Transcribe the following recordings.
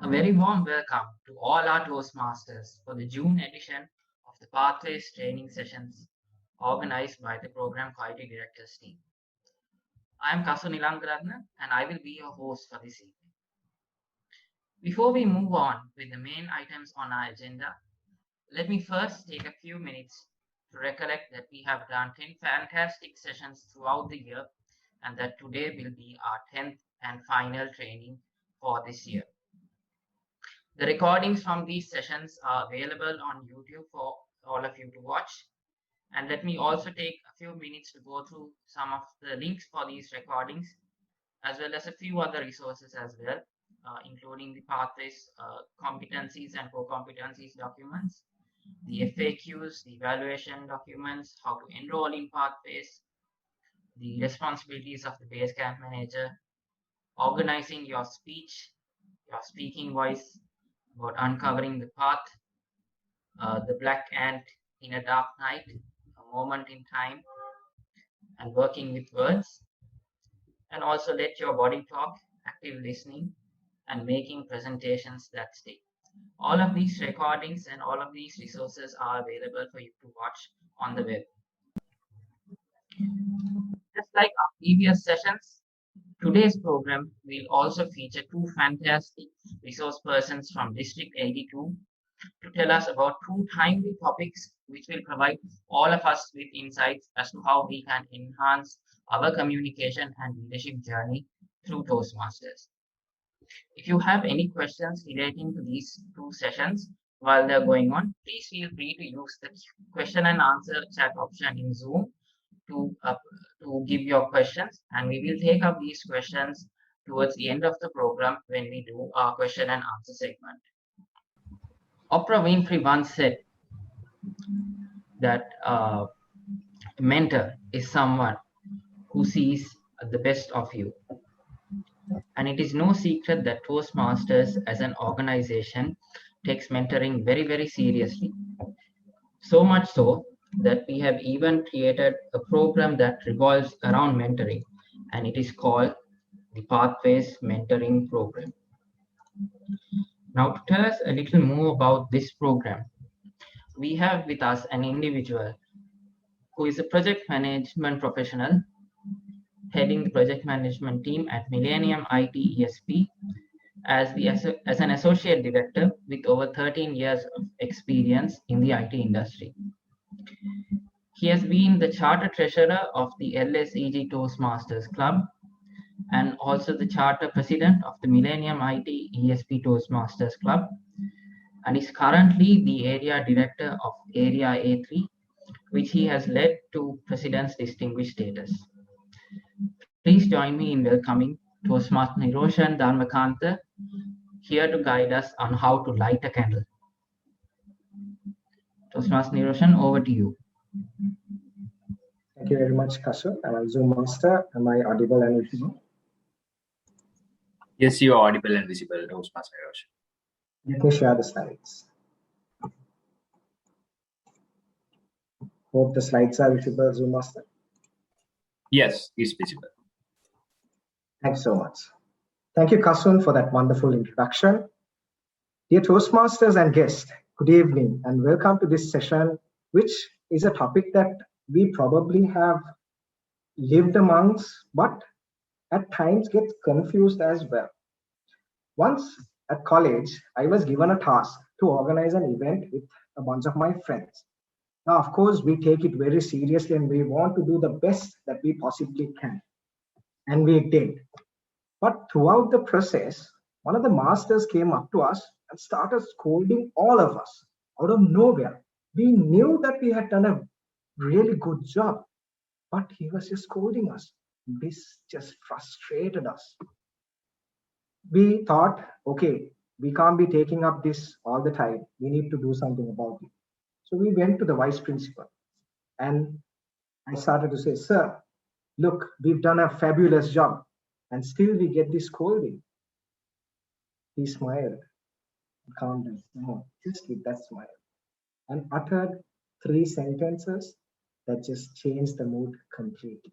A very warm welcome to all our Toastmasters for the June edition of the Pathways training sessions organized by the Program Quality Directors team. I am Kasu Nilangaratna and I will be your host for this evening. Before we move on with the main items on our agenda, let me first take a few minutes to recollect that we have done 10 fantastic sessions throughout the year and that today will be our 10th and final training for this year. The recordings from these sessions are available on YouTube for all of you to watch. And let me also take a few minutes to go through some of the links for these recordings, as well as a few other resources as well, including the Pathways competencies and co-competencies documents, the FAQs, the evaluation documents, how to enroll in Pathways, the responsibilities of the Basecamp manager, organizing your speech, your speaking voice, about uncovering the path, the black ant in a dark night, a moment in time, and working with words, and also let your body talk, active listening, and making presentations that stick. All of these recordings and all of these resources are available for you to watch on the web. Just like our previous sessions, today's program will also feature two fantastic resource persons from District 82 to tell us about two timely topics which will provide all of us with insights as to how we can enhance our communication and leadership journey through Toastmasters. If you have any questions relating to these two sessions while they're going on, please feel free to use the question and answer chat option in Zoom to give your questions, and we will take up these questions towards the end of the program when we do our question and answer segment. Oprah Winfrey once said that a mentor is someone who sees the best of you. And it is no secret that Toastmasters as an organization takes mentoring very, very seriously. So much so that we have even created a program that revolves around mentoring, and it is called the Pathways Mentoring Program. Now, to tell us a little more about this program, we have with us an individual who is a project management professional heading the project management team at Millennium IT ESP as an associate director with over 13 years of experience in the IT industry. He has been the charter treasurer of the LSEG Toastmasters Club and also the charter president of the Millennium IT ESP Toastmasters Club, and is currently the area director of Area A3, which he has led to President's Distinguished status. Please join me in welcoming Toastmaster Niroshan Dharmakantha, here to guide us on how to light a candle. Toastmaster Niroshan, over to you. Thank you very much, Kasu. Am I Zoom master? Am I audible and visible? Yes, you are audible and visible, Toastmaster Niroshan. Let me share the slides. Hope the slides are visible, Zoom master. Yes, it's visible. Thanks so much. Thank you, Kasun, for that wonderful introduction. Dear Toastmasters and guests, good evening and welcome to this session, which is a topic that we probably have lived amongst, but at times get confused as well. Once at college, I was given a task to organize an event with a bunch of my friends. Now, of course, we take it very seriously and we want to do the best that we possibly can. And we did. But throughout the process, one of the masters came up to us and started scolding all of us out of nowhere. We knew that we had done a really good job, but he was just scolding us. This just frustrated us. We thought, okay, we can't be taking up this all the time. We need to do something about it. So we went to the vice principal and I started to say, sir, look, we've done a fabulous job and still we get this scolding. He smiled, calmed down, no, just with that smile, and uttered 3 sentences that just changed the mood completely.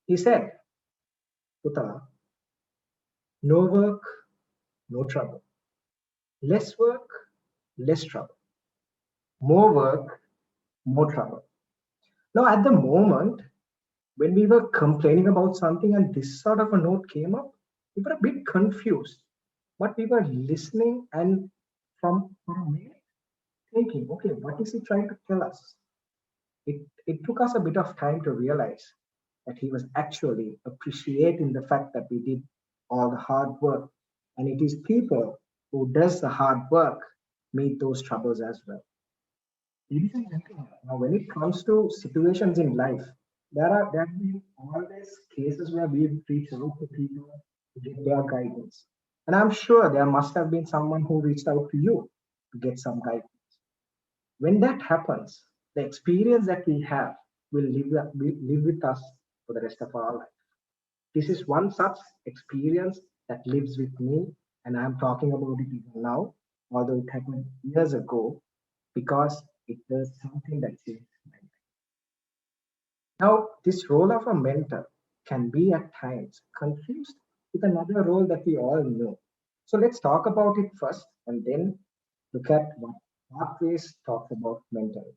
He said, Putra, no work, no trouble. Less work, less trouble. More work, more trouble. Now, at the moment, when we were complaining about something and this sort of a note came up, we were a bit confused. But we were listening and for a minute thinking, okay, what is he trying to tell us? It took us a bit of time to realize that he was actually appreciating the fact that we did all the hard work. And it is people who does the hard work meet those troubles as well. Ladies and gentlemen, now when it comes to situations in life, there have been always cases where we've reached out to people to get their guidance. And I'm sure there must have been someone who reached out to you to get some guidance. When that happens, the experience that we have will live with us for the rest of our life. This is one such experience that lives with me, and I'm talking about it even now, although it happened years ago, because it was something that changed my life. Now, this role of a mentor can be at times confused with another role that we all know. So let's talk about it first and then look at what Pathways talks about mentoring.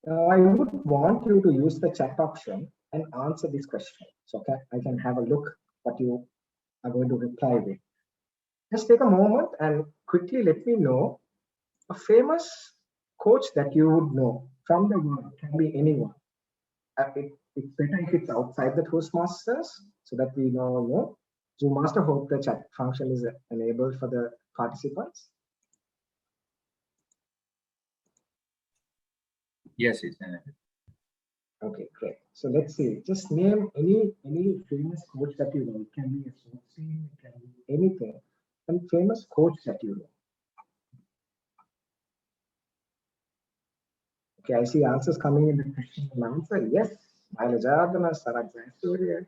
I would want you to use the chat option and answer this question. So I can have a look what you are going to reply with. Just take a moment and quickly let me know a famous coach that you would know from the world. Can be anyone. It's better if it's outside the Toastmasters so that we know. Zoom Master, hope the chat function is enabled for the participants. Yes, it's enabled. Okay, great. So let's see. Just name any famous coach that you know. It can be a sports team, it can be anything. And famous coach that you know. Okay, I see answers coming in the question and answer. Yes, Maila Jardana, Saraj Surya.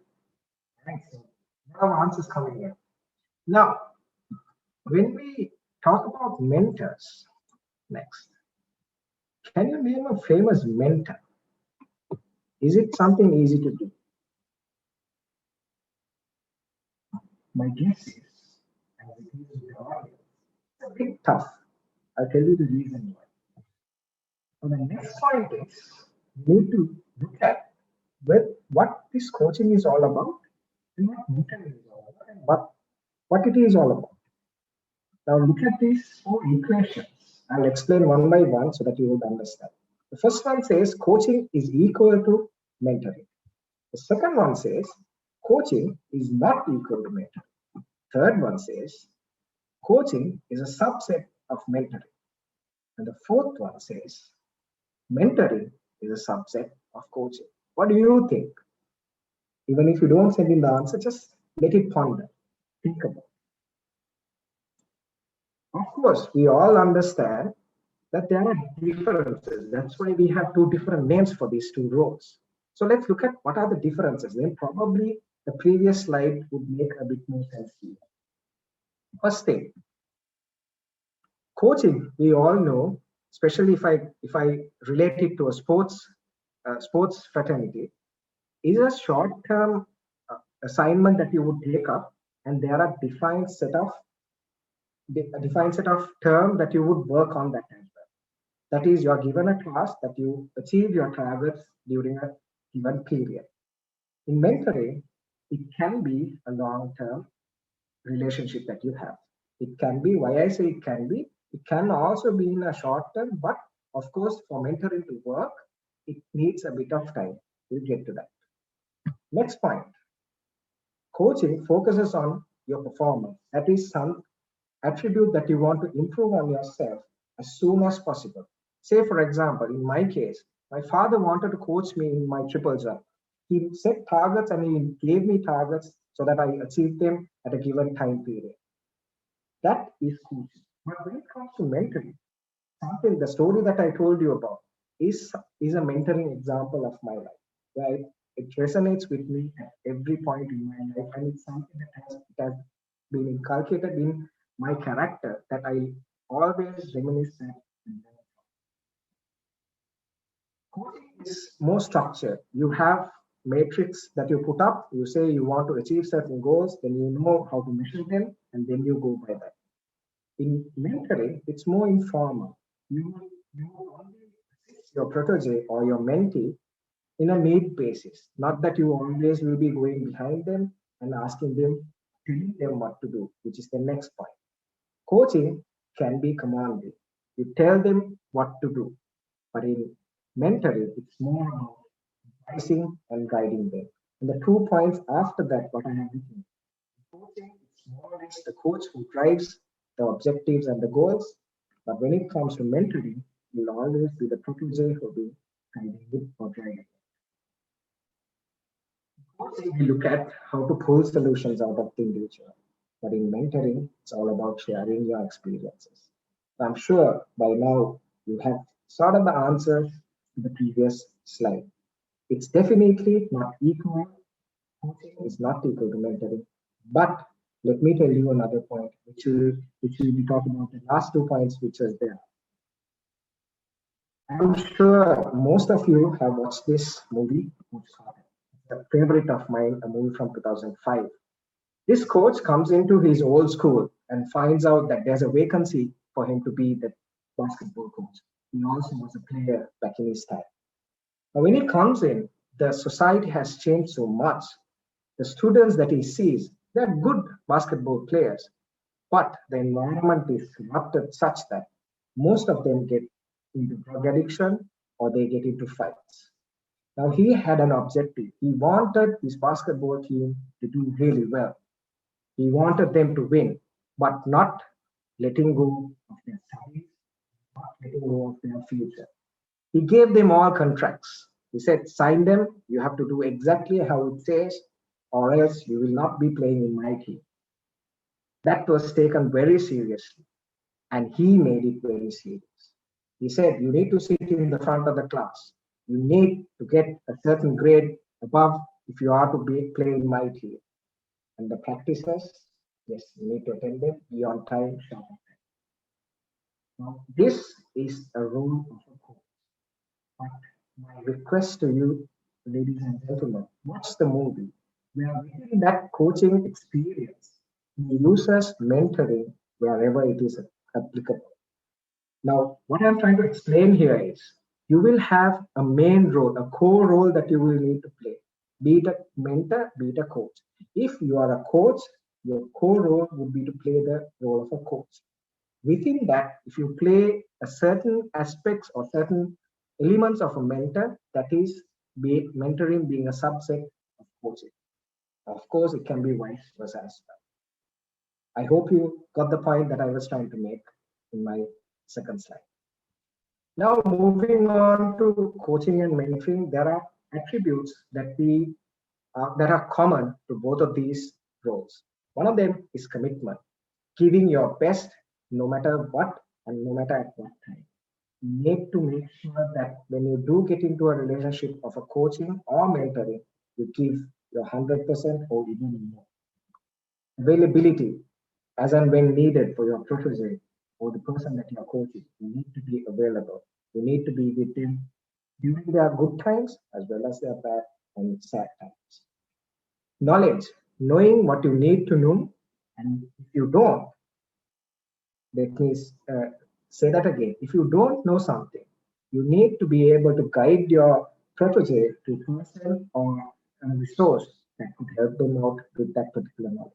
Thanks. A lot of answers coming in. Now, when we talk about mentors, next, can you name a famous mentor? Is it something easy to do? My guess is, as it is with the audience, it's a bit tough. I'll tell you the reason why. So the next point is we need to look at what this coaching is all about and what mentoring is all about and what it is all about. Now look at these four equations. I'll explain one by one so that you would understand. The first one says coaching is equal to mentoring. The second one says coaching is not equal to mentoring. Third one says coaching is a subset of mentoring. And the fourth one says mentoring is a subset of coaching. What do you think? Even if you don't send in the answer, just let it ponder. Think about it. Of course, we all understand that there are differences. That's why we have two different names for these two roles. So let's look at what are the differences. Then probably the previous slide would make a bit more sense to you. First thing, coaching, we all know, especially if I relate it to a sports fraternity, is a short-term assignment that you would take up, and there are defined set of term that you would work on that as well. That is, you are given a task that you achieve your targets during a given period. In mentoring, it can be a long-term relationship that you have. It can be, why I say it can also be in a short term, but of course, for mentoring to work, it needs a bit of time. We'll get to that. Next point. Coaching focuses on your performance. That is some attribute that you want to improve on yourself as soon as possible. Say, for example, in my case, my father wanted to coach me in my triple jump. He set targets and he gave me targets so that I achieved them at a given time period. That is coaching. But when it comes to mentoring, the story that I told you about is a mentoring example of my life, right? It resonates with me at every point in my life, and it's something that has been inculcated in my character that I always reminisce at. Coaching is more structured. You have matrix that you put up. You say you want to achieve certain goals, then you know how to measure them, and then you go by that. In mentoring, it's more informal. You only assist your protege or your mentee in a need basis, not that you always will be going behind them and asking them, telling them what to do, which is the next point. Coaching can be commanding. You tell them what to do, but in mentoring, it's more about advising and guiding them. And the 2 points after that, what I have written, coaching, it's more or less the coach who drives the objectives and the goals. But when it comes to mentoring, you'll always be the protege who will be guiding it or driving it. Coaching, we look at how to pull solutions out of the individual. But in mentoring, it's all about sharing your experiences. I'm sure by now you have sort of the answer to the previous slide. It's definitely not equal. Coaching is not equal to mentoring. But let me tell you another point, which will be talking about the last 2 points, which is there. I'm sure most of you have watched this movie, it's a favorite of mine, a movie from 2005. This coach comes into his old school and finds out that there's a vacancy for him to be the basketball coach. He also was a player back in his time. Now, when he comes in, the society has changed so much. The students that he sees, they're good basketball players, but the environment is corrupted such that most of them get into drug addiction or they get into fights. Now, he had an objective. He wanted his basketball team to do really well. He wanted them to win, but not letting go of their studies, not letting go of their future. He gave them all contracts. He said, sign them, you have to do exactly how it says, or else you will not be playing in my team. That was taken very seriously, and he made it very serious. He said, you need to sit in the front of the class. You need to get a certain grade above if you are to be playing in my team. And the practices, yes, you need to attend them, be on time, sharp on time. Now, this is a role of a coach. But my request to you, ladies and gentlemen, watch the movie. Where within that coaching experience, he uses mentoring wherever it is applicable. Now, what I'm trying to explain here is you will have a main role, a core role that you will need to play. Be it a mentor, be it a coach. If you are a coach, your core role would be to play the role of a coach. Within that, if you play a certain aspects or certain elements of a mentor, that is mentoring being a subset of coaching. Of course, it can be vice versa as well. I hope you got the point that I was trying to make in my second slide. Now, moving on to coaching and mentoring, there are attributes that are common to both of these roles. One of them is commitment, giving your best no matter what and no matter at what time. You need to make sure that when you do get into a relationship of a coaching or mentoring, you give your 100% or even more. Availability, as and when needed for your protege or the person that you are coaching, you need to be available. You need to be with them during their good times as well as their bad and sad times. Knowledge, knowing what you need to know, and if you don't, let me say that again. If you don't know something, you need to be able to guide your protege to a person or a resource that could help them out with that particular knowledge.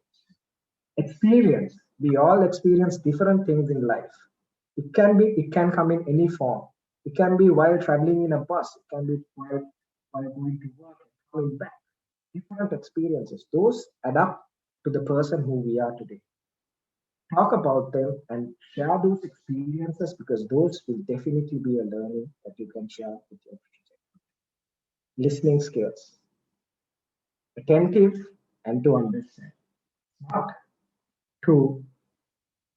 Experience. We all experience different things in life. It can come in any form. It can be while traveling in a bus. It can be while going to work and coming back. Different experiences. Those add up to the person who we are today. Talk about them and share those experiences because those will definitely be a learning that you can share with your protege. Listening skills. Attentive and to understand. Not to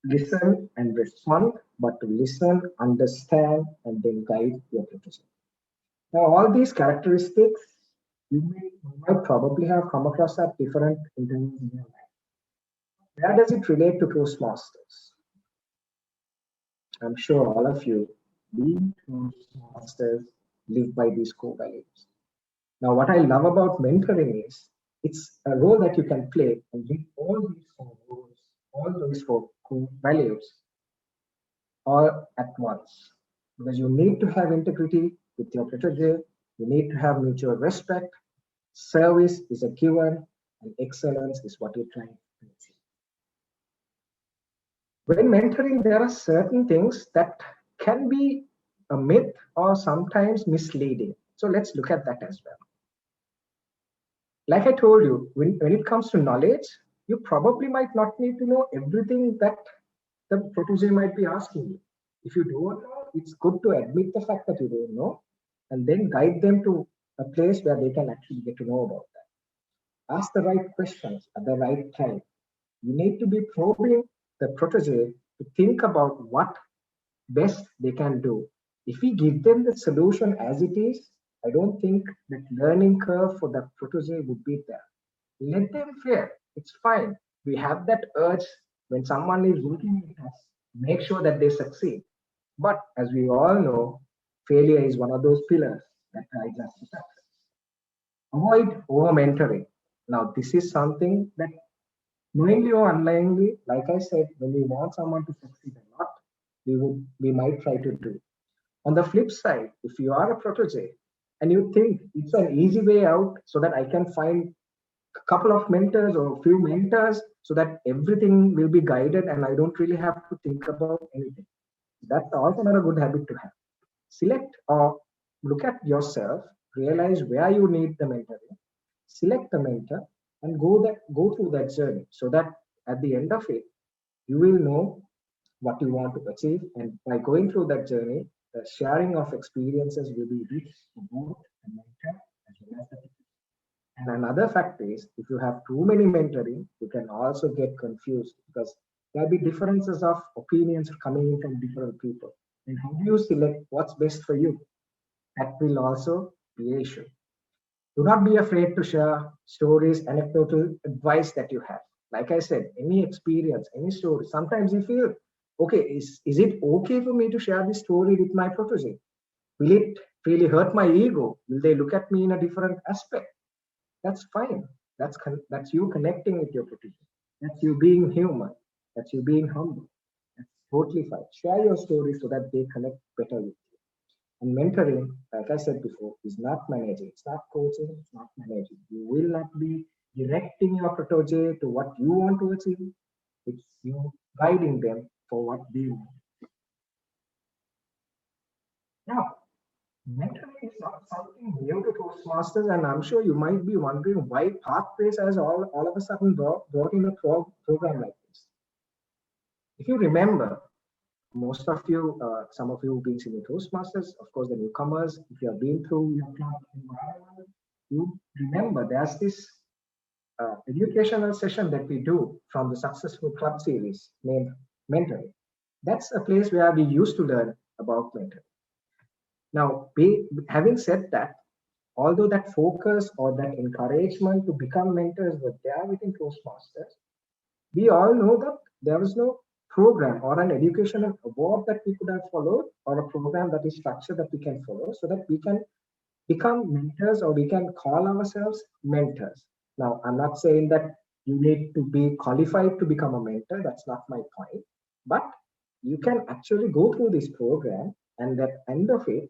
listen and respond, but to listen, understand, and then guide your protege. Now, all these characteristics you might probably have come across at different interviews in your life. Where does it relate to Toastmasters? I'm sure all of you, being Toastmasters, live by these core values. Now, what I love about mentoring is it's a role that you can play and live all these core roles all those four core values all at once. Because you need to have integrity with your protege, you need to have mutual respect, service is a given, and excellence is what you're trying to achieve. When mentoring, there are certain things that can be a myth or sometimes misleading. So let's look at that as well. Like I told you, when it comes to knowledge, you probably might not need to know everything that the protege might be asking you. If you don't know, it's good to admit the fact that you don't know and then guide them to a place where they can actually get to know about that. Ask the right questions at the right time. You need to be probing the protege to think about what best they can do. If we give them the solution as it is, I don't think that learning curve for the protege would be there. Let them fail. It's fine. We have that urge when someone is looking at us, make sure that they succeed. But as we all know, failure is one of those pillars that guides us to success. Avoid over mentoring. Now, this is something that knowingly or unknowingly, like I said, when we want someone to succeed a lot, we might try to do. On the flip side, if you are a protege and you think it's an easy way out so that I can find a couple of mentors or a few mentors so that everything will be guided and I don't really have to think about anything. That's also not a good habit to have. Select or look at yourself, realize where you need the mentoring, select the mentor, and go through that journey so that at the end of it, you will know what you want to achieve. And by going through that journey, the sharing of experiences will be rich for both the mentor as well as the teacher. And another fact is, if you have too many mentoring, you can also get confused because there'll be differences of opinions coming in from different people. And how do you select what's best for you? That will also be an issue. Do not be afraid to share stories, anecdotal advice that you have. Like I said, any experience, any story. Sometimes you feel, okay, is it okay for me to share this story with my protege? Will it really hurt my ego? Will they look at me in a different aspect? That's fine. That's you connecting with your protege. That's you being human. That's you being humble. That's totally fine. Share your story so that they connect better with you. And mentoring, like I said before, is not managing. It's not coaching. It's not managing. You will not be directing your protege to what you want to achieve. It's you guiding them for what they want. Now, mentoring is not something new to Toastmasters, and I'm sure you might be wondering why Pathways has all of a sudden brought in a program like this. If you remember, most of you, some of you who've been senior Toastmasters, of course, the newcomers, if you have been through your club environment, you remember there's this educational session that we do from the Successful Club series named Mentoring. That's a place where we used to learn about mentoring. Now, having said that, although that focus or that encouragement to become mentors were there within Toastmasters, we all know that there was no program or an educational award that we could have followed or a program that is structured that we can follow so that we can become mentors or we can call ourselves mentors. Now, I'm not saying that you need to be qualified to become a mentor. That's not my point. But you can actually go through this program and at the end of it,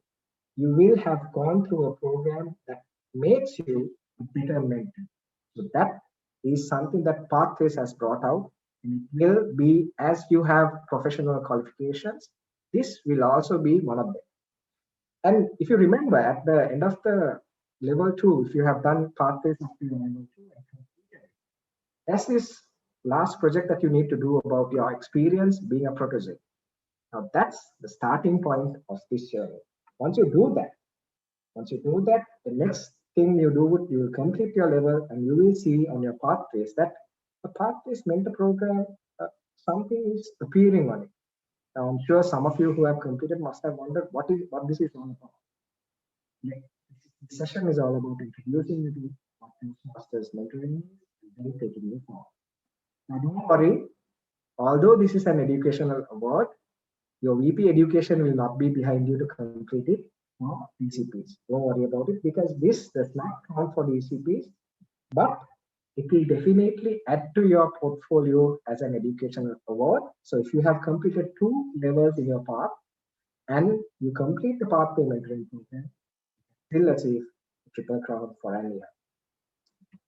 you will have gone through a program that makes you a better mentor. So that is something that Pathways has brought out. And it will be, as you have professional qualifications, this will also be one of them. And if you remember, at the end of the level 2, if you have done Pathways up to level 2, there's this last project that you need to do about your experience being a protege. Now that's the starting point of this journey. Once you do that, the next thing you do, you will complete your level and you will see on your Pathways that the Pathways mentor program, something is appearing on it. Now, I'm sure some of you who have completed must have wondered what this is all about. This session is all about introducing you to what Toastmasters mentoring is and then taking you forward. Now, don't worry, although this is an educational award, your VP education will not be behind you to complete it for DCPs. Don't worry about it because this does not count for DCPs, but it will definitely add to your portfolio as an educational award. So if you have completed 2 levels in your path and you complete the pathway mentoring program, still achieve the triple crown for an year.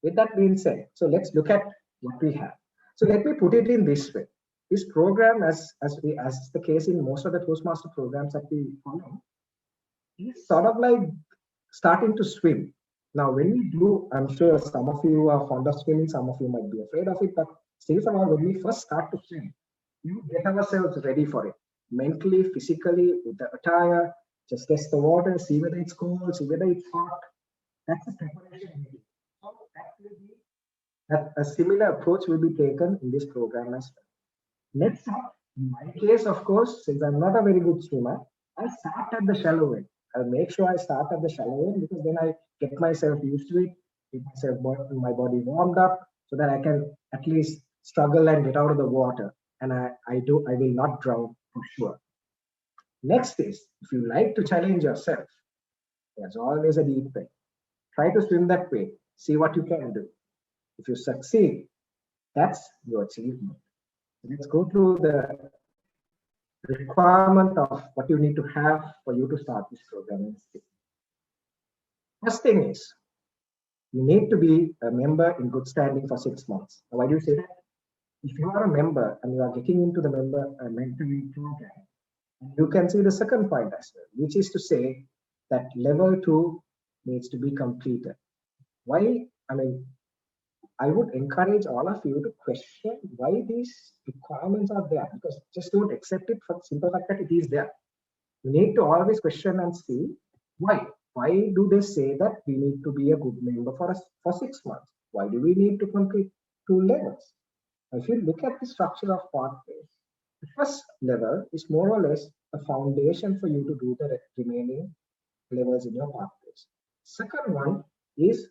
With that being said, so let's look at what we have. So let me put it in this way. This program, as the case in most of the Toastmaster programs that we follow, is sort of like starting to swim. Now, when we do, I'm sure some of you are fond of swimming, some of you might be afraid of it, but still somehow when we first start to swim, you get ourselves ready for it. Mentally, physically, with the attire, just test the water, see whether it's cold, see whether it's hot. That's the preparation. So that a similar approach will be taken in this program as well. Next up, in my case, of course, since I'm not a very good swimmer, I start at the shallow end. I'll make sure I start at the shallow end because then I get myself used to it, get my body warmed up so that I can at least struggle and get out of the water. And I will not drown for sure. Next is, if you like to challenge yourself, there's always a deep end. Try to swim that way, see what you can do. If you succeed, that's your achievement. Let's go through the requirement of what you need to have for you to start this program. First thing is, you need to be a member in good standing for 6 months. Now, why do you say that? If you are a member and you are getting into the mentoring program, you can see the second point as well, which is to say that level 2 needs to be completed. Why? I would encourage all of you to question why these requirements are there, because just don't accept it for the simple fact that it is there. You need to always question and see why. Why do they say that we need to be a good member for 6 months? Why do we need to complete 2 levels? If you look at the structure of pathways, the first level is more or less a foundation for you to do the remaining levels in your pathways. Second one is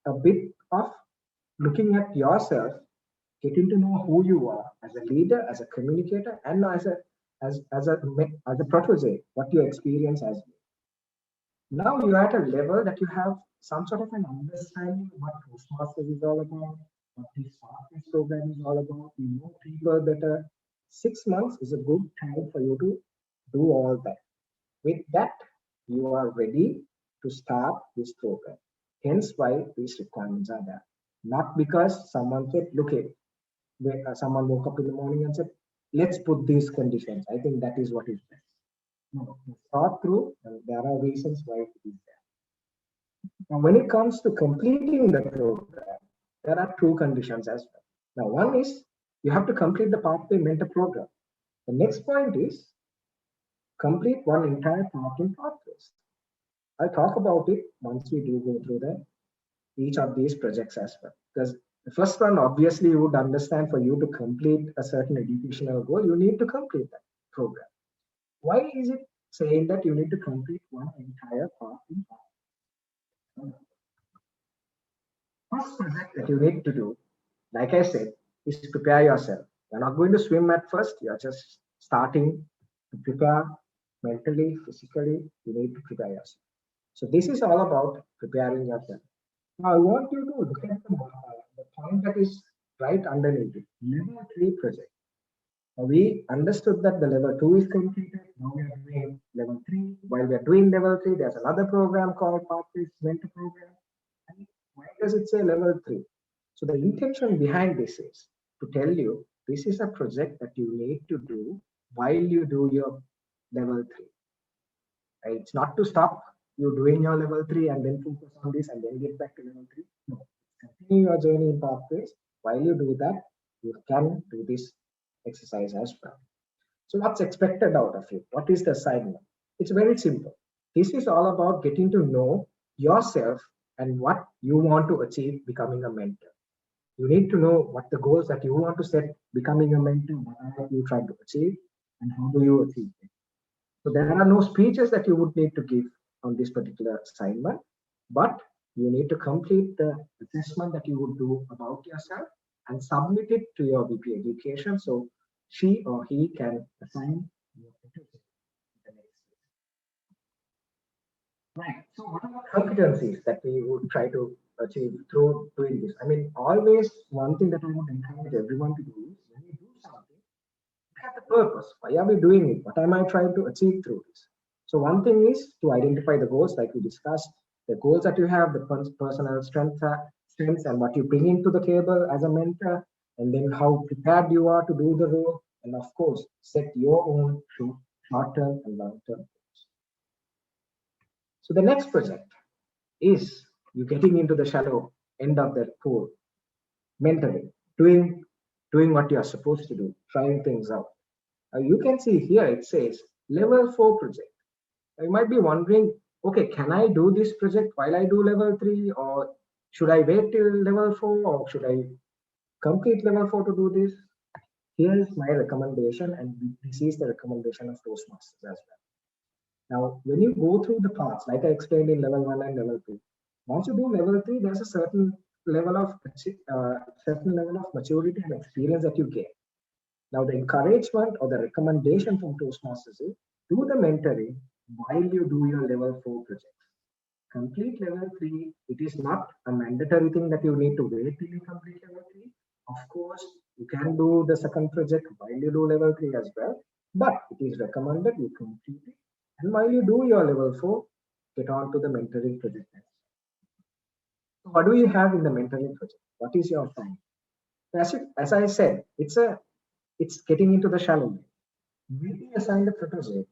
a bit of looking at yourself, getting to know who you are as a leader, as a communicator, and as a protege, what your experience has been. Now you're at a level that you have some sort of an understanding of what Toastmasters is all about, what this Pathways program is all about. You know people better. 6 months is a good time for you to do all that. With that, you are ready to start this program. Hence why these requirements are there. Not because someone said, look, someone woke up in the morning and said, let's put these conditions. I think that is what is best. No, thought through, and there are reasons why it is there. Now, when it comes to completing the program, there are 2 conditions as well. Now, one is you have to complete the Pathway Mentor program. The next point is complete one entire path in Pathways. I'll talk about it once we do go through each of these projects as well. Because the first one, obviously, you would understand for you to complete a certain educational goal, you need to complete that program. Why is it saying that you need to complete one entire path in Pathways? First project that you need to do, like I said, is to prepare yourself. You're not going to swim at first, you're just starting to prepare mentally, physically, you need to prepare yourself. So this is all about preparing yourself. Now I want you to look at the point that is right underneath it, level 3 project. Now we understood that the level 2 is completed, now we are doing level 3. While we are doing level 3, there's another program called Pathways Mentor Program. And why does it say level 3? So the intention behind this is to tell you this is a project that you need to do while you do your level 3. Right? It's not to stop you doing your level 3 and then focus on this and then get back to level 3. No, continue your journey in Pathways. While you do that, you can do this exercise as well. So what's expected out of you? What is the assignment? It's very simple. This is all about getting to know yourself and what you want to achieve becoming a mentor. You need to know what the goals that you want to set becoming a mentor, what are you trying to achieve, and how do you achieve it. So there are no speeches that you would need to give on this particular assignment, but you need to complete the assessment that you would do about yourself and submit it to your VP Education so she or he can assign your Right. So what are the competencies that we would try to achieve through doing this. I mean, always one thing that I would encourage everyone to do is when you do something, look at the purpose. Why are we doing it? What am I trying to achieve through this? So one thing is to identify the goals, like we discussed, the goals that you have, the personal strengths, and what you bring into the table as a mentor, and then how prepared you are to do the role, and of course, set your own short-term and long-term goals. So the next project is you getting into the shallow end of that pool, mentoring, doing what you are supposed to do, trying things out. You can see here it says level 4 project. You might be wondering, okay, can I do this project while I do level 3, or should I wait till level 4, or should I complete level 4 to do this? Here is my recommendation, and this is the recommendation of Toastmasters as well. Now, when you go through the parts, like I explained in level 1 and level 2, once you do level 3, there's a certain level of maturity and experience that you get. Now, the encouragement or the recommendation from Toastmasters is do the mentoring while you do your level 4 projects. Complete level 3. It is not a mandatory thing that you need to wait till you complete level 3. Of course, you can do the second project while you do level 3 as well, but it is recommended you complete it. And while you do your level 4, get on to the mentoring project. So what do you have in the mentoring project? What is your time? As I said, it's getting into the shallow end. You will be assigned a protege,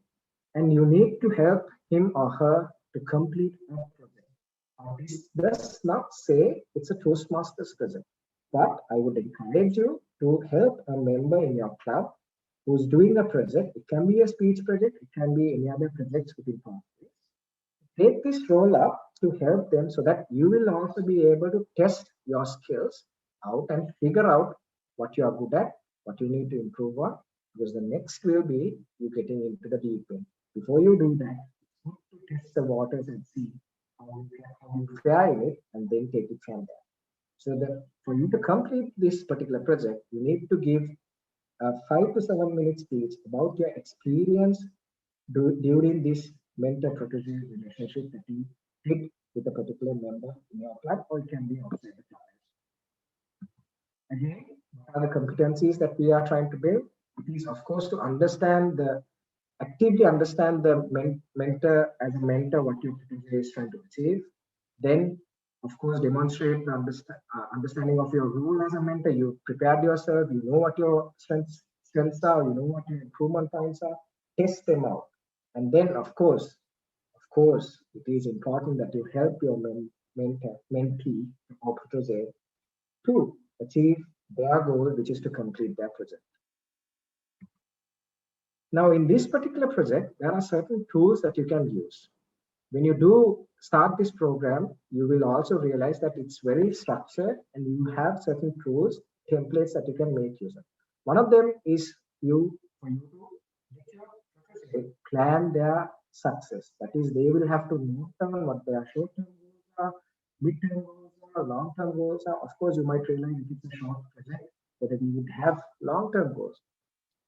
and you need to help him or her to complete a project. This does not say it's a Toastmasters project, but I would encourage you to help a member in your club who's doing a project. It can be a speech project, it can be any other projects within Pathways. Take this role up to help them so that you will also be able to test your skills out and figure out what you are good at, what you need to improve on, because the next will be you getting into the deep end. Before you do that, you need to test the waters and see how you fare in it, and then take it from there. So that for you to complete this particular project, you need to give a 5 to 7 minute speech about your experience during this mentor-protege relationship that you did with a particular member in your club, or it can be outside the club. Again, what are the competencies that we are trying to build? It is, of course, to actively understand the mentor as a mentor, what your protege is trying to achieve. Then, of course, demonstrate the understanding of your role as a mentor. You prepared yourself, you know what your strengths are, you know what your improvement points are, test them out. And then, of course, it is important that you help your mentee or protege to achieve their goal, which is to complete their project. Now, in this particular project, there are certain tools that you can use. When you do start this program, you will also realize that it's very structured, and you have certain tools, templates that you can make use of. One of them is for you to plan their success. That is, they will have to note down what their short-term goals are, mid-term goals are, long-term goals are. Of course, you might realize if it's a short project, whether you would have long-term goals.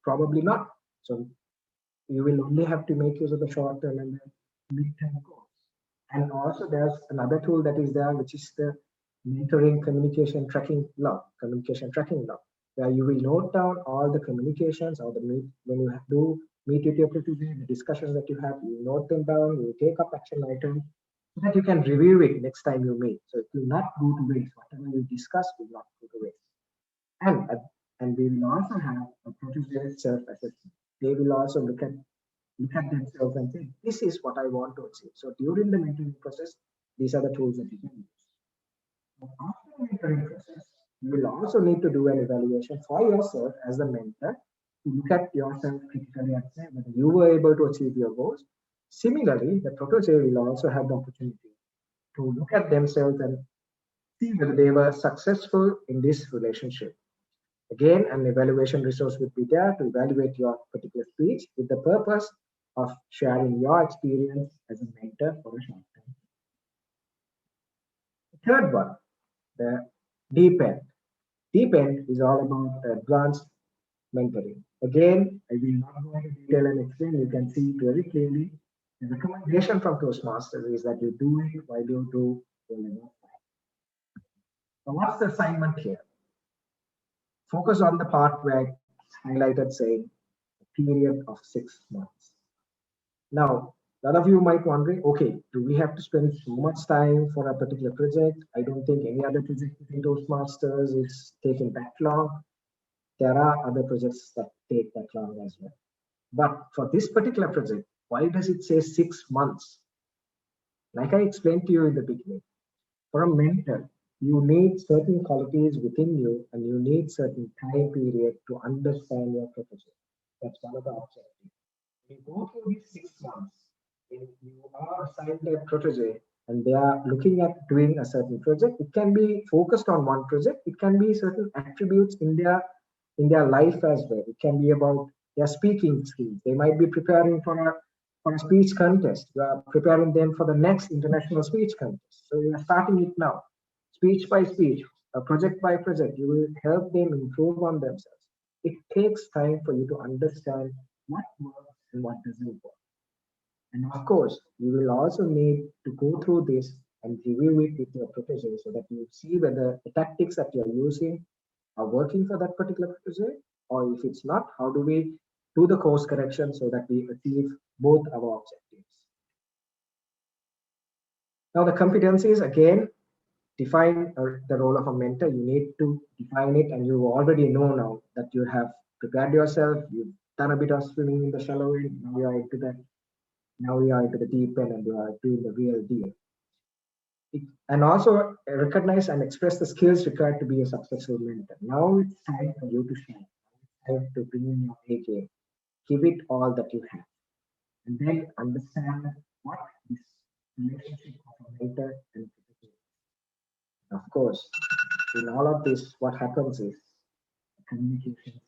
Probably not. So you will only have to make use of the short-term and the mid-term goals. And also there's another tool that is there, which is the mentoring communication tracking log, where you will note down all the communications or when you do meet with your protege, the discussions that you have, you note them down, you take up action items so that you can review it next time you meet. So it will not go to waste. Whatever you discuss will not go to waste. And we will also have a protege self-assessment. They will also look at themselves and say, this is what I want to achieve. So during the mentoring process, these are the tools that you can use. After the mentoring process, you will also need to do an evaluation for yourself as the mentor to look at yourself critically and say whether you were able to achieve your goals. Similarly, the protege will also have the opportunity to look at themselves and see whether they were successful in this relationship. Again, an evaluation resource would be there to evaluate your particular speech with the purpose of sharing your experience as a mentor for a short time. The third one, the deep end. Deep end is all about advanced mentoring. Again, I will not go into detail and explain. You can see it very clearly. The recommendation from Toastmasters is that you do it while you do your level 5. Now, what's the assignment here? Focus on the part where I highlighted saying a period of 6 months. Now, a lot of you might wondering, okay, do we have to spend so much time for a particular project? I don't think any other project within Toastmasters is taking that long. There are other projects that take that long as well. But for this particular project, why does it say 6 months? Like I explained to you in the beginning, for a mentor, you need certain qualities within you and you need certain time period to understand your proposal. That's one of the objectives. You go through these 6 months, if you are assigned a protege and they are looking at doing a certain project, it can be focused on one project, it can be certain attributes in their life as well. It can be about their speaking skills. They might be preparing for a speech contest. You are preparing them for the next international speech contest. So you are starting it now, speech by speech, project by project. You will help them improve on themselves. It takes time for you to understand what works and what doesn't work. And of course, you will also need to go through this and review it with your protege so that you see whether the tactics that you're using are working for that particular protege, or if it's not, how do we do the course correction so that we achieve both our objectives. Now, the competencies again define the role of a mentor. You need to define it, and you already know now that you have prepared yourself, you've done a bit of swimming in the shallow end, now you are into that now we are into the deep end and we are doing the real deal. And also recognize and express the skills required to be a successful mentor. Now it's time for you to shine. It's time to bring in your A game. Give it all that you have. And then understand what this relationship of a mentor and a is. Of course, in all of this, what happens is communication.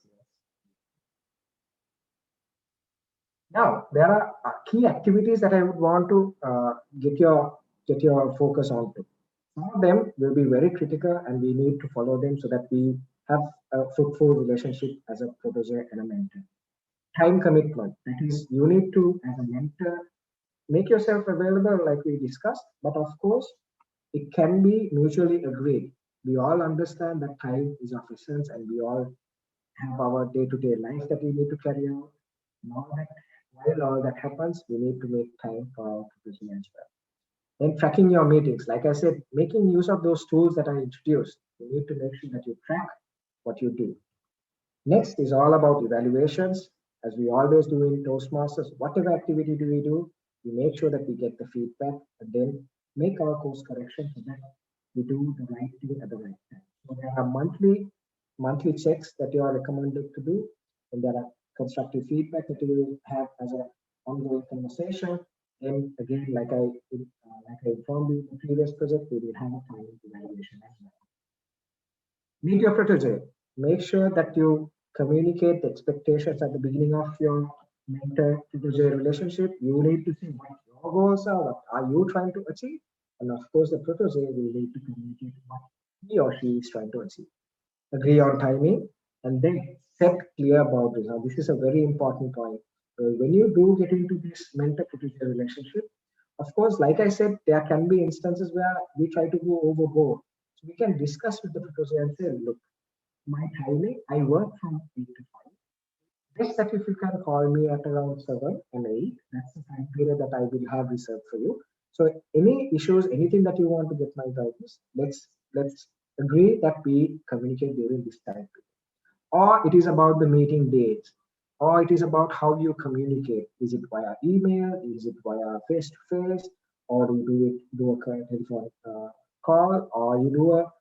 Now, there are key activities that I would want to get your focus onto. Some of them will be very critical, and we need to follow them so that we have a fruitful relationship as a protege and a mentor. Time commitment. That is, you need to, as a mentor, make yourself available, like we discussed. But of course, it can be mutually agreed. We all understand that time is of essence, and we all have our day-to-day life that we need to carry out. Now that while all that happens, we need to make time for our profession as well. Then tracking your meetings. Like I said, making use of those tools that I introduced. You need to make sure that you track what you do. Next is all about evaluations. As we always do in Toastmasters, whatever activity do we do, we make sure that we get the feedback and then make our course correction so that we do the right thing at the right time. So there are monthly checks that you are recommended to do, and there are constructive feedback that you will have as an ongoing conversation. And again, like I informed you in the previous project, we will have a final evaluation as well. Meet your protege. Make sure that you communicate the expectations at the beginning of your mentor-protege relationship. You need to see what your goals are, what are you trying to achieve, and of course, the protege will need to communicate what he or she is trying to achieve. Agree on timing, and then set clear boundaries. Now, this is a very important point. When you do get into this mentor-protege relationship, of course, like I said, there can be instances where we try to go overboard. So we can discuss with the protege and say, look, my timing, I work from 8 to 5. Best that if you can call me at around 7 and 8, that's the time period that I will have reserved for you. So any issues, anything that you want to get my guidance, let's agree that we communicate during this time period. Or it is about the meeting dates, or it is about how you communicate. Is it via email? Is it via face to face? Or do you do a telephone call, or you do a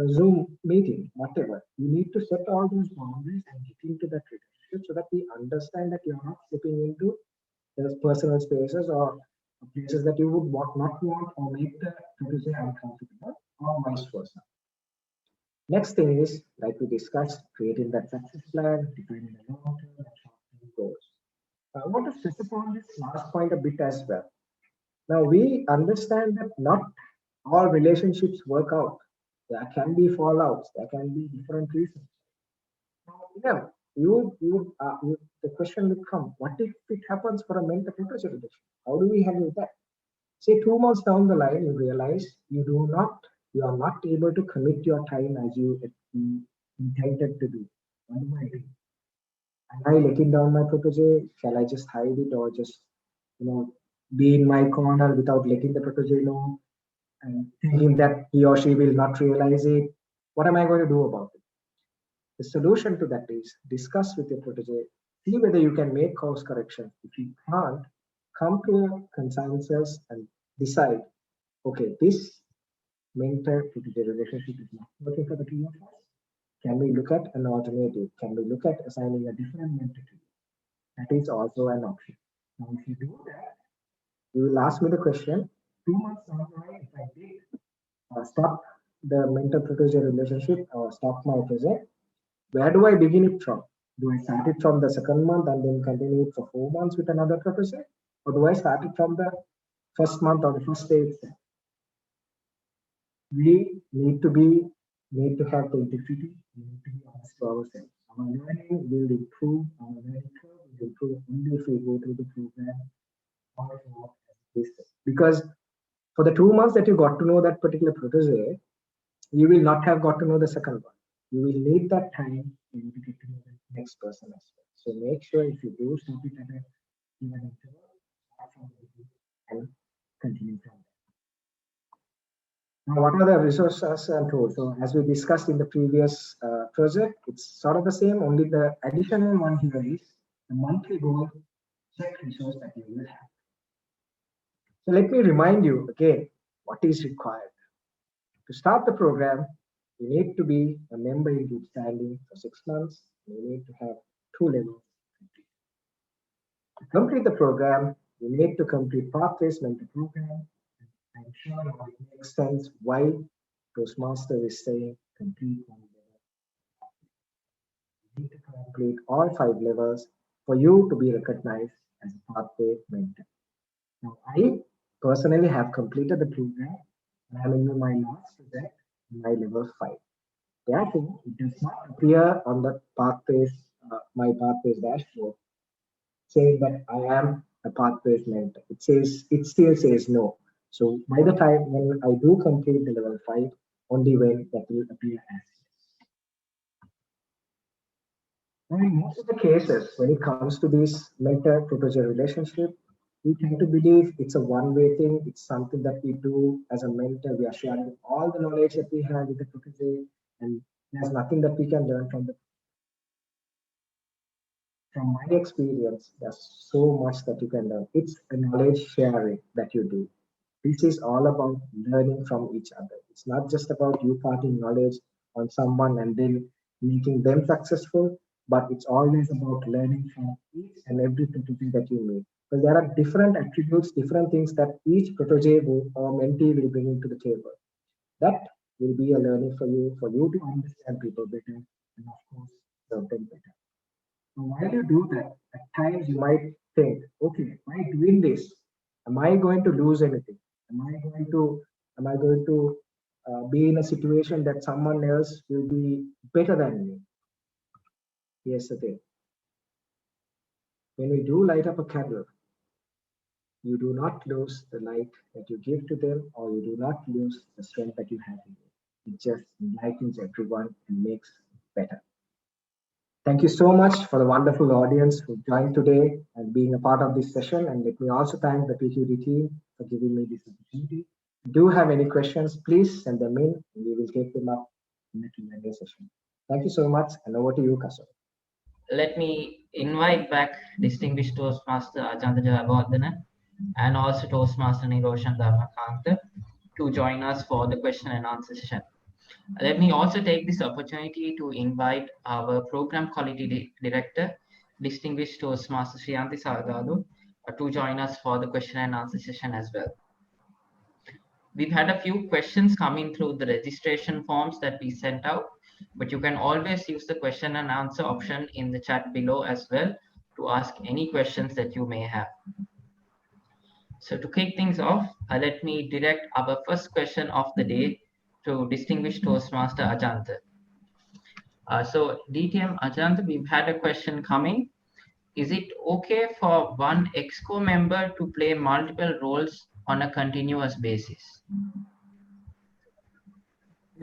Zoom meeting, whatever. You need to set all those boundaries and get into that relationship so that we understand that you're not stepping into those personal spaces or places that you would not want or make the producer uncomfortable, or vice versa. Next thing is, like we discussed, creating that success plan, defining the long-term and short-term goals. I want to stress upon this last point a bit as well. Now, we understand that not all relationships work out. There can be fallouts. There can be different reasons. Now, yeah, the question would come: what if it happens for a mentor-protege relationship? How do we handle that? Say 2 months down the line, you realize you do not you are not able to commit your time as you intended to do. What do I do? Am I letting down my protege? Shall I just hide it or just, be in my corner without letting the protege know and thinking that he or she will not realize it? What am I going to do about it? The solution to that is discuss with your protege, see whether you can make course correction. If you can't, come to a consensus and decide, okay, this mentor-protege relationship is not working for the two of us. Can we look at an alternative? Can we look at assigning a different mentor to you? That is also an option. Now, if you do that, you will ask me the question, 2 months down the line, if I did stop the mentor-protege relationship or stop my project, where do I begin it from? Do I start it from the second month and then continue it for 4 months with another protege? Or do I start it from the first month or the first day itself? We need to have the integrity. We need to be honest to ourselves. Our learning will improve. Our learning curve will improve only if we go through the program or this. Because for the 2 months that you got to know that particular protege, you will not have got to know the second one. You will need that time to get to know the next person as well. So make sure if you do stop it at a given interval, start from the beginning and continue from there. Now, what are the resources and tools? So as we discussed in the previous project, it's sort of the same, only the additional one here is the monthly goal set resource that you will have. So let me remind you again, what is required. To start the program, you need to be a member in good standing for 6 months. You need to have 2 levels. To complete the program, you need to complete Pathways Mentor program. I'm sure it makes sense why Toastmasters is saying complete 1 level. You need to complete all 5 levels for you to be recognized as a Pathway Mentor. Now, I personally have completed the program and I'm in my last project, my level 5. Therefore, it does not appear on the Pathways, my Pathways dashboard, saying that I am a Pathways mentor. It still says no. So by the time when I do complete the level 5, only when that will appear as yes. Now, in most of the cases, when it comes to this mentor-protege relationship, we tend to believe it's a one-way thing. It's something that we do as a mentor. We are sharing all the knowledge that we have with the protege, and there's nothing that we can learn from the. From my experience, there's so much that you can learn. It's a knowledge sharing that you do. This is all about learning from each other. It's not just about you parting knowledge on someone and then making them successful, but it's always about learning from each and every protege that you meet. Because there are different attributes, different things that each protege or mentee will bring into the table. That will be a learning for you to understand people better and of course serve them better. Now, while you do that, at times you might think, okay, by doing this, am I going to lose anything? Am I going to be in a situation that someone else will be better than me? Here's the thing. When we do light up a candle, you do not lose the light that you give to them, or you do not lose the strength that you have in you. It just enlightens everyone and makes it better. Thank you so much for the wonderful audience who joined today and being a part of this session. And let me also thank the PQD team for giving me this opportunity. If you do have any questions, please send them in and we will take them up in the Q&A session. Thank you so much, and over to you, Kaso. Let me invite back distinguished Toastmaster Ajanta Jayawardena and also Toastmaster Niroshan Dharmakantha to join us for the question and answer session. Let me also take this opportunity to invite our Program Quality Director, distinguished Toastmaster Shriyanti Salgadu, to join us for the question and answer session as well. We've had a few questions coming through the registration forms that we sent out, but you can always use the question and answer option in the chat below as well to ask any questions that you may have. So to kick things off, let me direct our first question of the day to distinguished Toastmaster Ajanta. So DTM Ajanta, we've had a question coming. Is it okay for one EXCO member to play multiple roles on a continuous basis?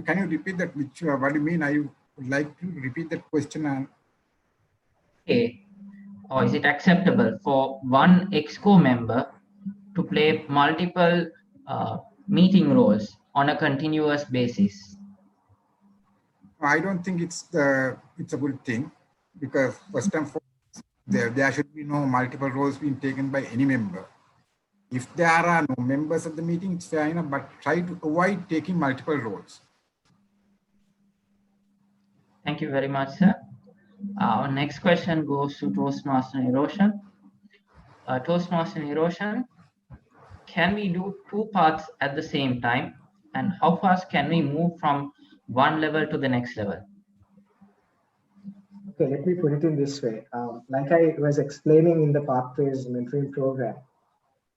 Can you repeat that? What do you mean? I would like to repeat that question. And Okay. Or is it acceptable for one exco member to play multiple meeting roles on a continuous basis? I don't think it's a good thing, because first and foremost, there should be no multiple roles being taken by any member. If there are no members of the meeting, it's fair enough, but try to avoid taking multiple roles. Thank you very much, sir. Our next question goes to Toastmaster Niroshan. Toastmaster Niroshan, can we do two parts at the same time? And how fast can we move from one level to the next level? Okay, let me put it in this way. Like I was explaining in the Pathways mentoring program,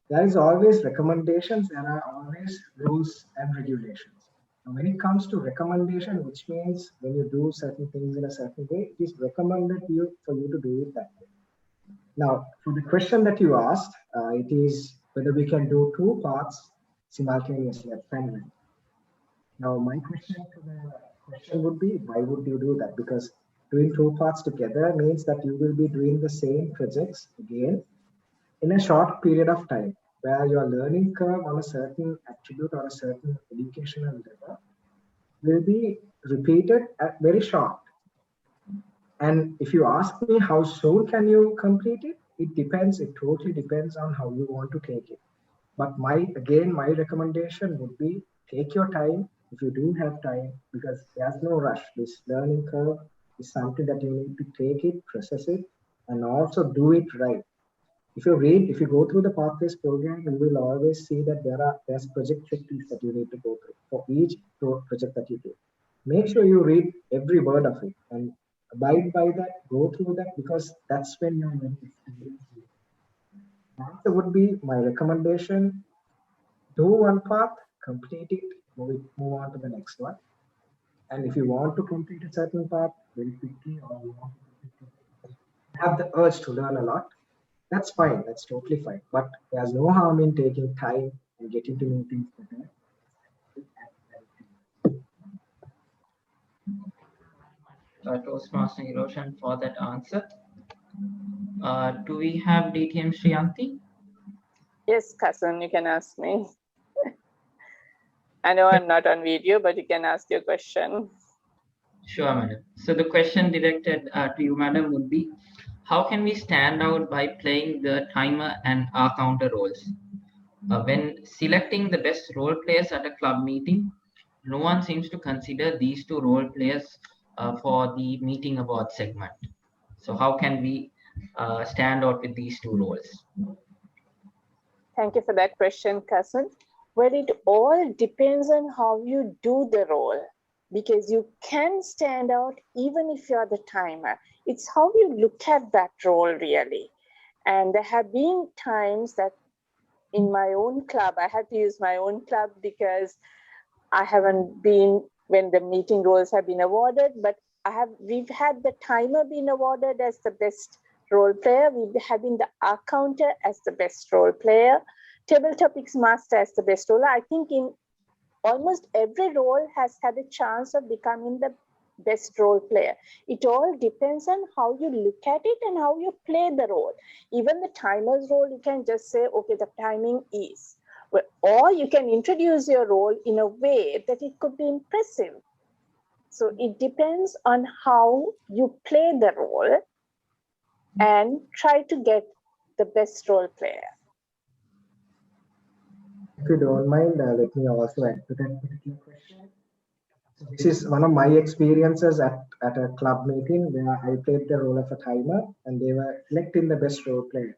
there is always recommendations, there are always rules and regulations. Now, when it comes to recommendation, which means when you do certain things in a certain way, it is recommended for you to do it that way. Now, for the question that you asked, it is whether we can do two parts simultaneously at time. Now, my question to the question would be, why would you do that? Because doing two parts together means that you will be doing the same projects again in a short period of time, where your learning curve on a certain attribute or a certain educational level will be repeated at very short. And if you ask me how soon can you complete it, it depends. It totally depends on how you want to take it. But my recommendation would be take your time if you do have time, because there's no rush. This learning curve is something that you need to take it, process it, and also do it right. If you go through the Pathways program, you will always see that there's project checklists that you need to go through for each project that you do. Make sure you read every word of it and abide by that, go through that, because that's when you're going to experience it. That would be my recommendation. Do one path, complete it, move on to the next one. And if you want to complete a certain path very quickly, or you want to have the urge to learn a lot, that's fine. That's totally fine. But there's no harm in taking time and getting to know things better. Toastmaster Niroshan for that answer. Do we have DTM Sriyanti? Yes, Kasan, you can ask me. I know I'm not on video, but you can ask your question. Sure, madam. So the question directed to you, madam, would be, how can we stand out by playing the timer and our counter roles? When selecting the best role players at a club meeting, no one seems to consider these two role players for the meeting about segment. So how can we stand out with these two roles? Thank you for that question, Kasan. Well, it all depends on how you do the role, because you can stand out even if you're the timer. It's how you look at that role, really. And there have been times that in my own club, I had to use my own club because I haven't been when the meeting roles have been awarded, but we've had the timer being awarded as the best role player. We have been the counter as the best role player, table topics master as the best role. I think in almost every role has had a chance of becoming the best role player. It all depends on how you look at it and how you play the role. Even the timer's role, you can just say, okay, the timing is. Or you can introduce your role in a way that it could be impressive. So it depends on how you play the role and try to get the best role player. If you don't mind, let me also add to that particular question. So this is one of my experiences at a club meeting where I played the role of a timer and they were selecting the best role player.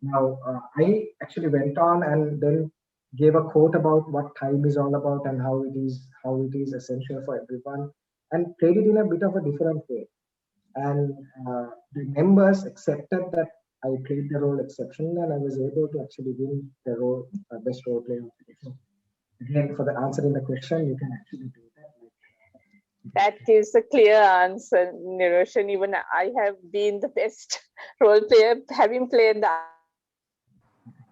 Now, I actually went on and then gave a quote about what time is all about and how it is essential for everyone, and played it in a bit of a different way. And the members accepted that I played the role exceptionally, and I was able to actually win the role, best role player. So again, for the answer in the question, you can actually do that. That gives a clear answer, Niroshan. Even I have been the best role player, having played the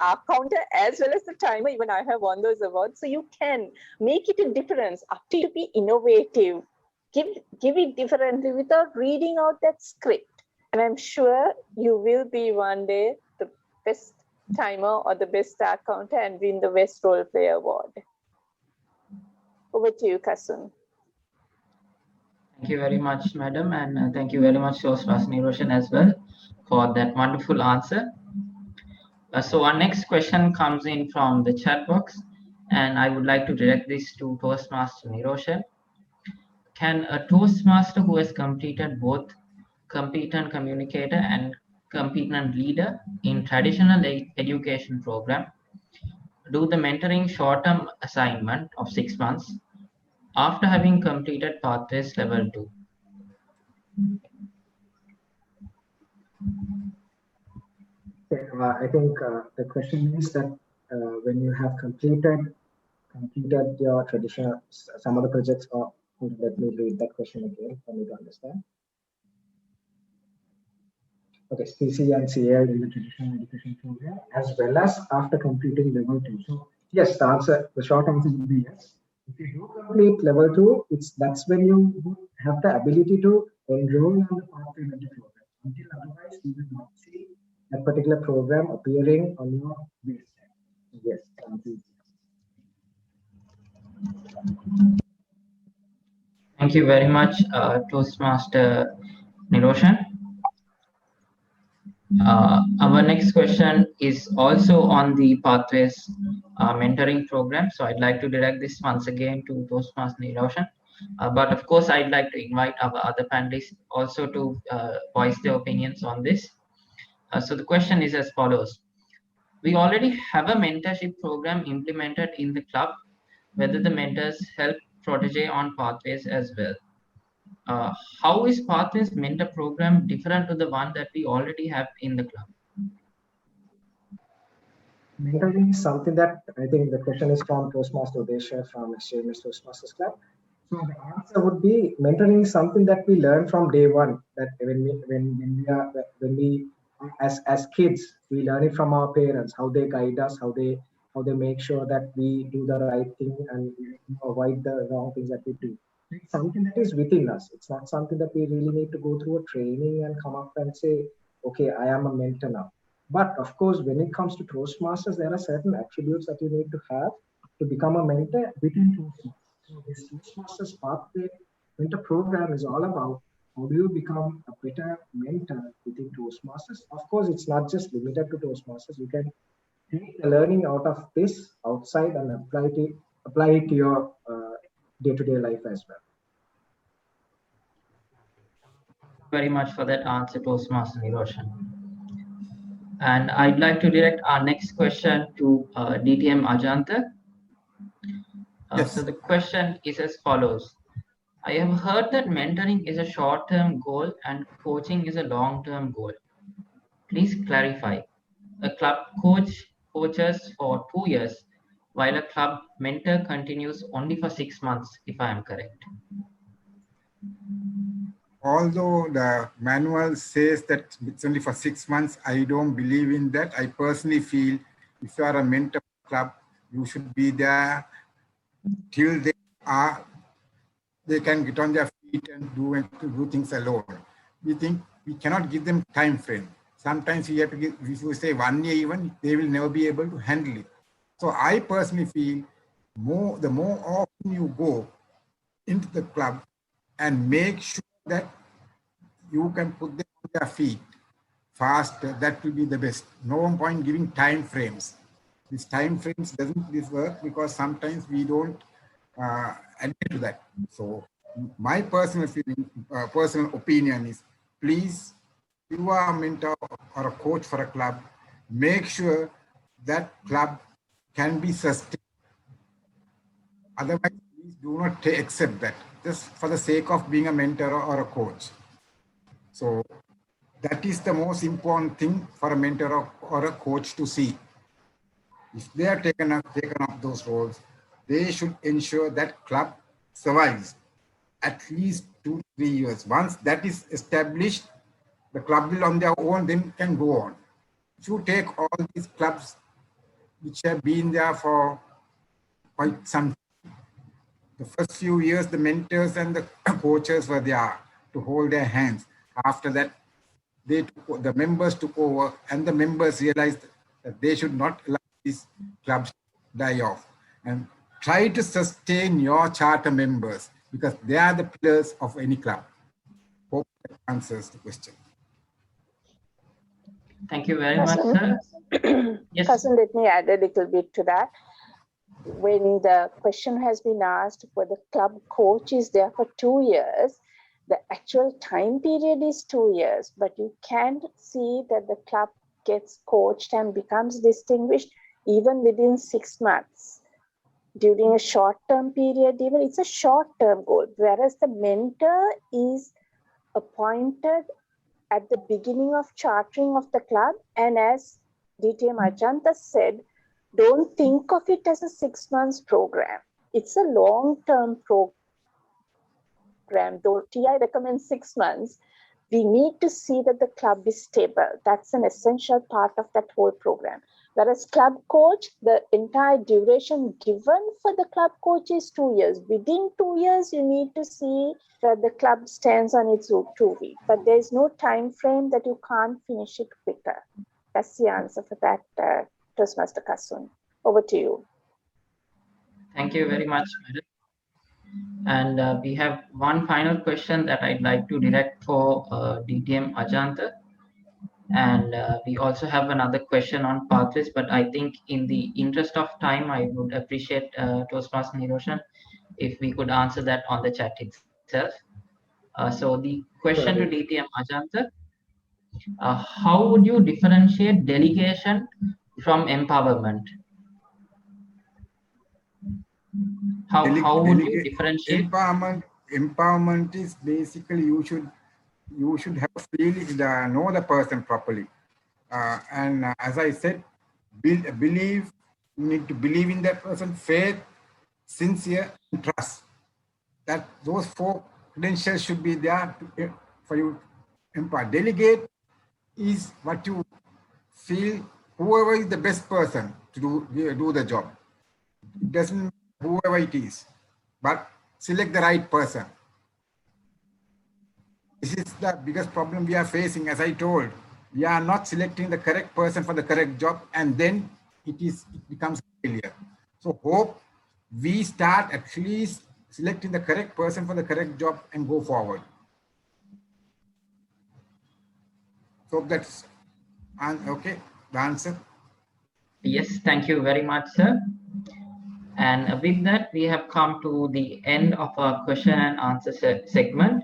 our counter as well as the timer. Even I have won those awards. So you can make it a difference up to you to be innovative. Give it differently without reading out that script. And I'm sure you will be one day the best timer or the best star counter and win the Best Role Play Award. Over to you, Kasun. Thank you very much, madam, and thank you very much, Toastmasters Niroshan, as well, for that wonderful answer. So our next question comes in from the chat box, and I would like to direct this to Toastmaster Niroshan. Can a Toastmaster who has completed both competent communicator and competent leader in traditional education program do the mentoring short-term assignment of 6 months after having completed Pathways Level 2? I think the question is that when you have completed your traditional, some of the projects, or let me read that question again for me to understand. Okay, CC and CL in the traditional education program, as well as after completing level 2. So yes, the short answer would be yes. If you do complete level 2, that's when you would have the ability to enroll on the pathway mentor program. Until otherwise, you will not see that particular program appearing on your base. Yes, Thank you very much, Toastmaster Niroshan. Our next question is also on the Pathways mentoring program. So I'd like to direct this once again to Toastmaster Niroshan. But of course, I'd like to invite our other panelists also to voice their opinions on this. So the question is as follows. We already have a mentorship program implemented in the club, whether the mentors help protege on Pathways as well. How is Pathways mentor program different to the one that we already have in the club? Mentoring is something that I think the question is from Toastmaster Udesha from SJMS Toastmasters Club. So the answer would be mentoring is something that we learn from day one. That when we as kids, we learn it from our parents, how they guide us, how they make sure that we do the right thing and avoid the wrong things that we do. It's something that is within us. It's not something that we really need to go through a training and come up and say, okay, I am a mentor now. But of course, when it comes to Toastmasters, there are certain attributes that you need to have to become a mentor within Toastmasters. So this Toastmasters Pathway Mentor Program is all about how do you become a better mentor within Toastmasters. Of course, it's not just limited to Toastmasters. You can take the learning out of this outside and apply it to your day-to-day life as well. Very much for that answer, Toastmaster Niroshan. And I'd like to direct our next question to DTM Ajanta. Yes. So the question is as follows. I have heard that mentoring is a short-term goal and coaching is a long-term goal. Please clarify. A club coaches for 2 years, while a club mentor continues only for 6 months, if I am correct. Although the manual says that it's only for 6 months, I don't believe in that. I personally feel if you are a mentor club, you should be there till they can get on their feet and do things alone. We think we cannot give them time frame. Sometimes we have to give, if you say 1 year even, they will never be able to handle it. So I personally feel the more often you go into the club and make sure that you can put them on their feet faster, that will be the best. No point giving time frames. These time frames doesn't work because sometimes we don't admit to that. So my personal feeling, personal opinion is, please, if you are a mentor or a coach for a club, make sure that club can be sustained. Otherwise, please do not accept that just for the sake of being a mentor or a coach. So that is the most important thing for a mentor or a coach to see. If they are taken up those roles, they should ensure that club survives at least 2-3 years. Once that is established, the club will on their own then can go on. If you take all these clubs which have been there for quite some. The first few years, the mentors and the coaches were there to hold their hands. After that, the members took over, and the members realized that they should not allow these clubs to die off, and try to sustain your charter members because they are the pillars of any club. Hope that answers the question. Thank you very much, sir. Yes. Cousin, let me add a little bit to that. When the question has been asked for the club coach is there for 2 years, the actual time period is 2 years, but you can see that the club gets coached and becomes distinguished even within 6 months. During a short-term period, even it's a short-term goal, whereas the mentor is appointed at the beginning of chartering of the club. And as DTM Ajanta said, don't think of it as a 6 months program. It's a long-term program. Though TI recommends 6 months, we need to see that the club is stable. That's an essential part of that whole program. Whereas club coach, the entire duration given for the club coach is 2 years. Within 2 years, you need to see that the club stands on its 2 feet. But there's no time frame that you can't finish it quicker. That's the answer for that, Toastmaster Kasun. Over to you. Thank you very much, madam. And we have one final question that I'd like to direct for DTM Ajanta. And we also have another question on pathways, but I think in the interest of time, I would appreciate Toastmaster Niroshan if we could answer that on the chat itself. So the question to DTM Ajanta, how would you differentiate delegation from empowerment? How would you differentiate? Empowerment is basically you should have feeling, know the person properly, and as I said, you need to believe in that person, faith, sincere, and trust. That those 4 credentials should be there for you to empower. Delegate is what you feel whoever is the best person to do the job. It doesn't matter whoever it is, but select the right person. This is the biggest problem we are facing. As I told, we are not selecting the correct person for the correct job, and then it becomes a failure. So hope we start at least selecting the correct person for the correct job and go forward. So that's okay, the answer. Yes, thank you very much, sir. And with that, we have come to the end of our question and answer segment.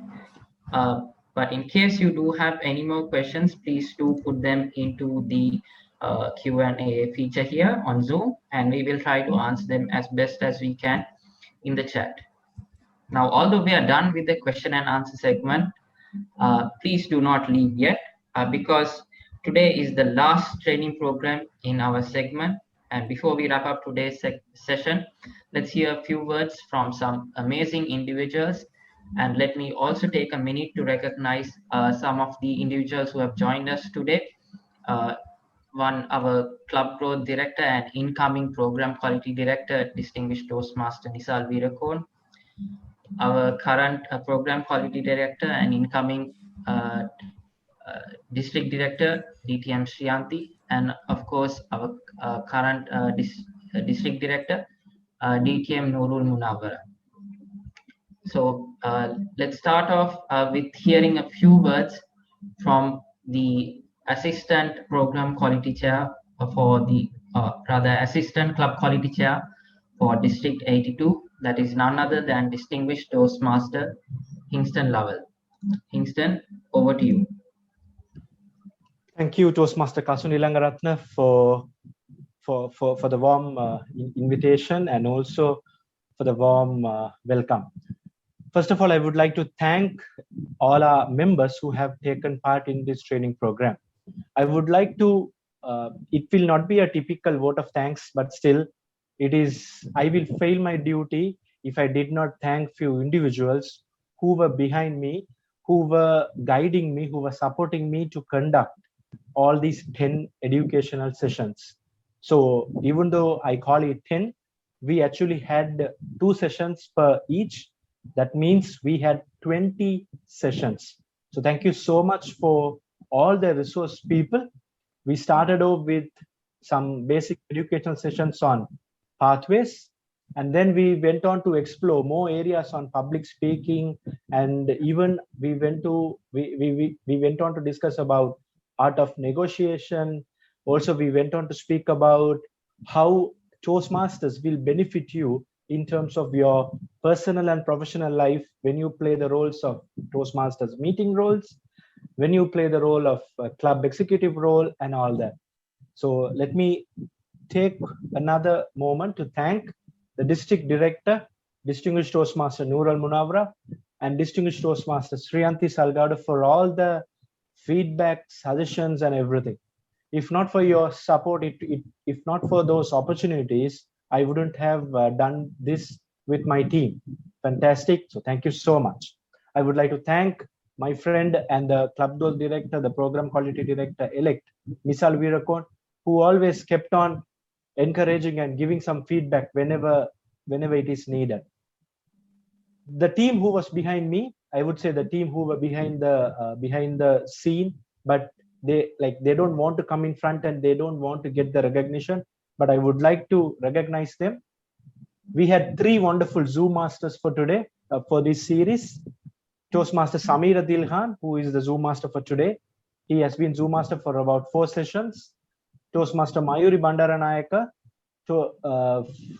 But in case you do have any more questions, please do put them into the Q&A feature here on Zoom, and we will try to answer them as best as we can in the chat. Now, although we are done with the question and answer segment, please do not leave yet, because today is the last training program in our segment. And before we wrap up today's session, let's hear a few words from some amazing individuals. And let me also take a minute to recognize some of the individuals who have joined us today. One, our Club Growth Director and incoming Program Quality Director, Distinguished Toastmaster Nisal Virakon. Our current Program Quality Director and incoming District Director, DTM Shriyanti. And of course, our current District Director, DTM Nurul Munawara. So let's start off with hearing a few words from the Assistant Program Quality Chair for the, Assistant Club Quality Chair for District 82. That is none other than Distinguished Toastmaster Hingston Lovell. Hingston, over to you. Thank you, Toastmaster Kasun Ilangaratna, for the warm invitation and also for the warm welcome. First of all, I would like to thank all our members who have taken part in this training program. I would like to, it will not be a typical vote of thanks, but still, I will fail my duty if I did not thank few individuals who were behind me, who were guiding me, who were supporting me to conduct all these 10 educational sessions. So even though I call it 10, we actually had 2 sessions per each. That means we had 20 sessions. So thank you so much for all the resource people. We started off with some basic educational sessions on pathways, and then we went on to explore more areas on public speaking, and even we went on to discuss about art of negotiation. Also, we went on to speak about how Toastmasters will benefit you in terms of your personal and professional life when you play the roles of Toastmasters meeting roles, when you play the role of a club executive role, and all that. So let me take another moment to thank the district director, distinguished Toastmaster Noor Al Munawra, and distinguished Toastmaster Sriyanti Salgado for all the feedback, suggestions, and everything. If not for your support, if not for those opportunities, I wouldn't have done this with my team. Fantastic. So thank you so much. I would like to thank my friend and the club dole director, the program quality director elect, Miss Alvira Kon, who always kept on encouraging and giving some feedback whenever it is needed. The team who was behind me, I would say the team who were behind the scene, but they don't want to come in front and they don't want to get the recognition, but I would like to recognize them. We had 3 wonderful Zoom masters for today, for this series. Toastmaster Samir Adil, who is the Zoom master for today. He has been Zoom master for about 4 sessions. Toastmaster Mayuri Bandaranayaka,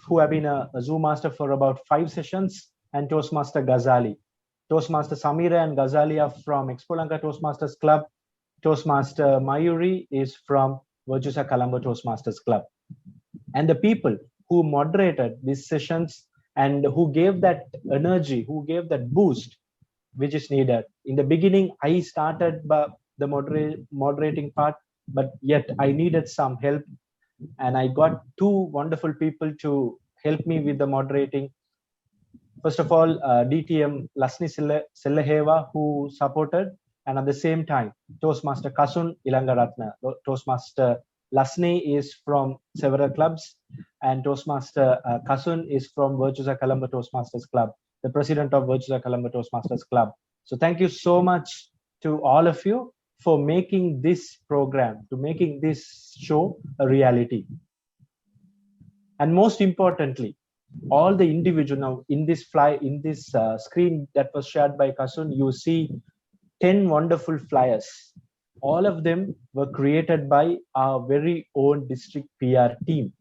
who have been a Zoom master for about 5 sessions, and Toastmaster Ghazali. Toastmaster Samira and Ghazali are from Expolanka Toastmasters Club. Toastmaster Mayuri is from Virtusa Colombo Toastmasters Club. And the people who moderated these sessions and who gave that energy, who gave that boost, which is needed. In the beginning, I started the moderating part, but yet I needed some help. And I got 2 wonderful people to help me with the moderating. First of all, DTM Lasni Sellaheva, who supported, and at the same time, Toastmaster Kasun Ilangaratna. Toastmaster Lasni is from several clubs, and Toastmaster Kasun is from Virtusa Colombo Toastmasters Club, the president of Virtusa Colombo Toastmasters Club. So thank you so much to all of you for making this program, to making this show a reality. And most importantly, all the individual now in this screen that was shared by Kasun, you see 10 wonderful flyers. All of them were created by our very own district PR team,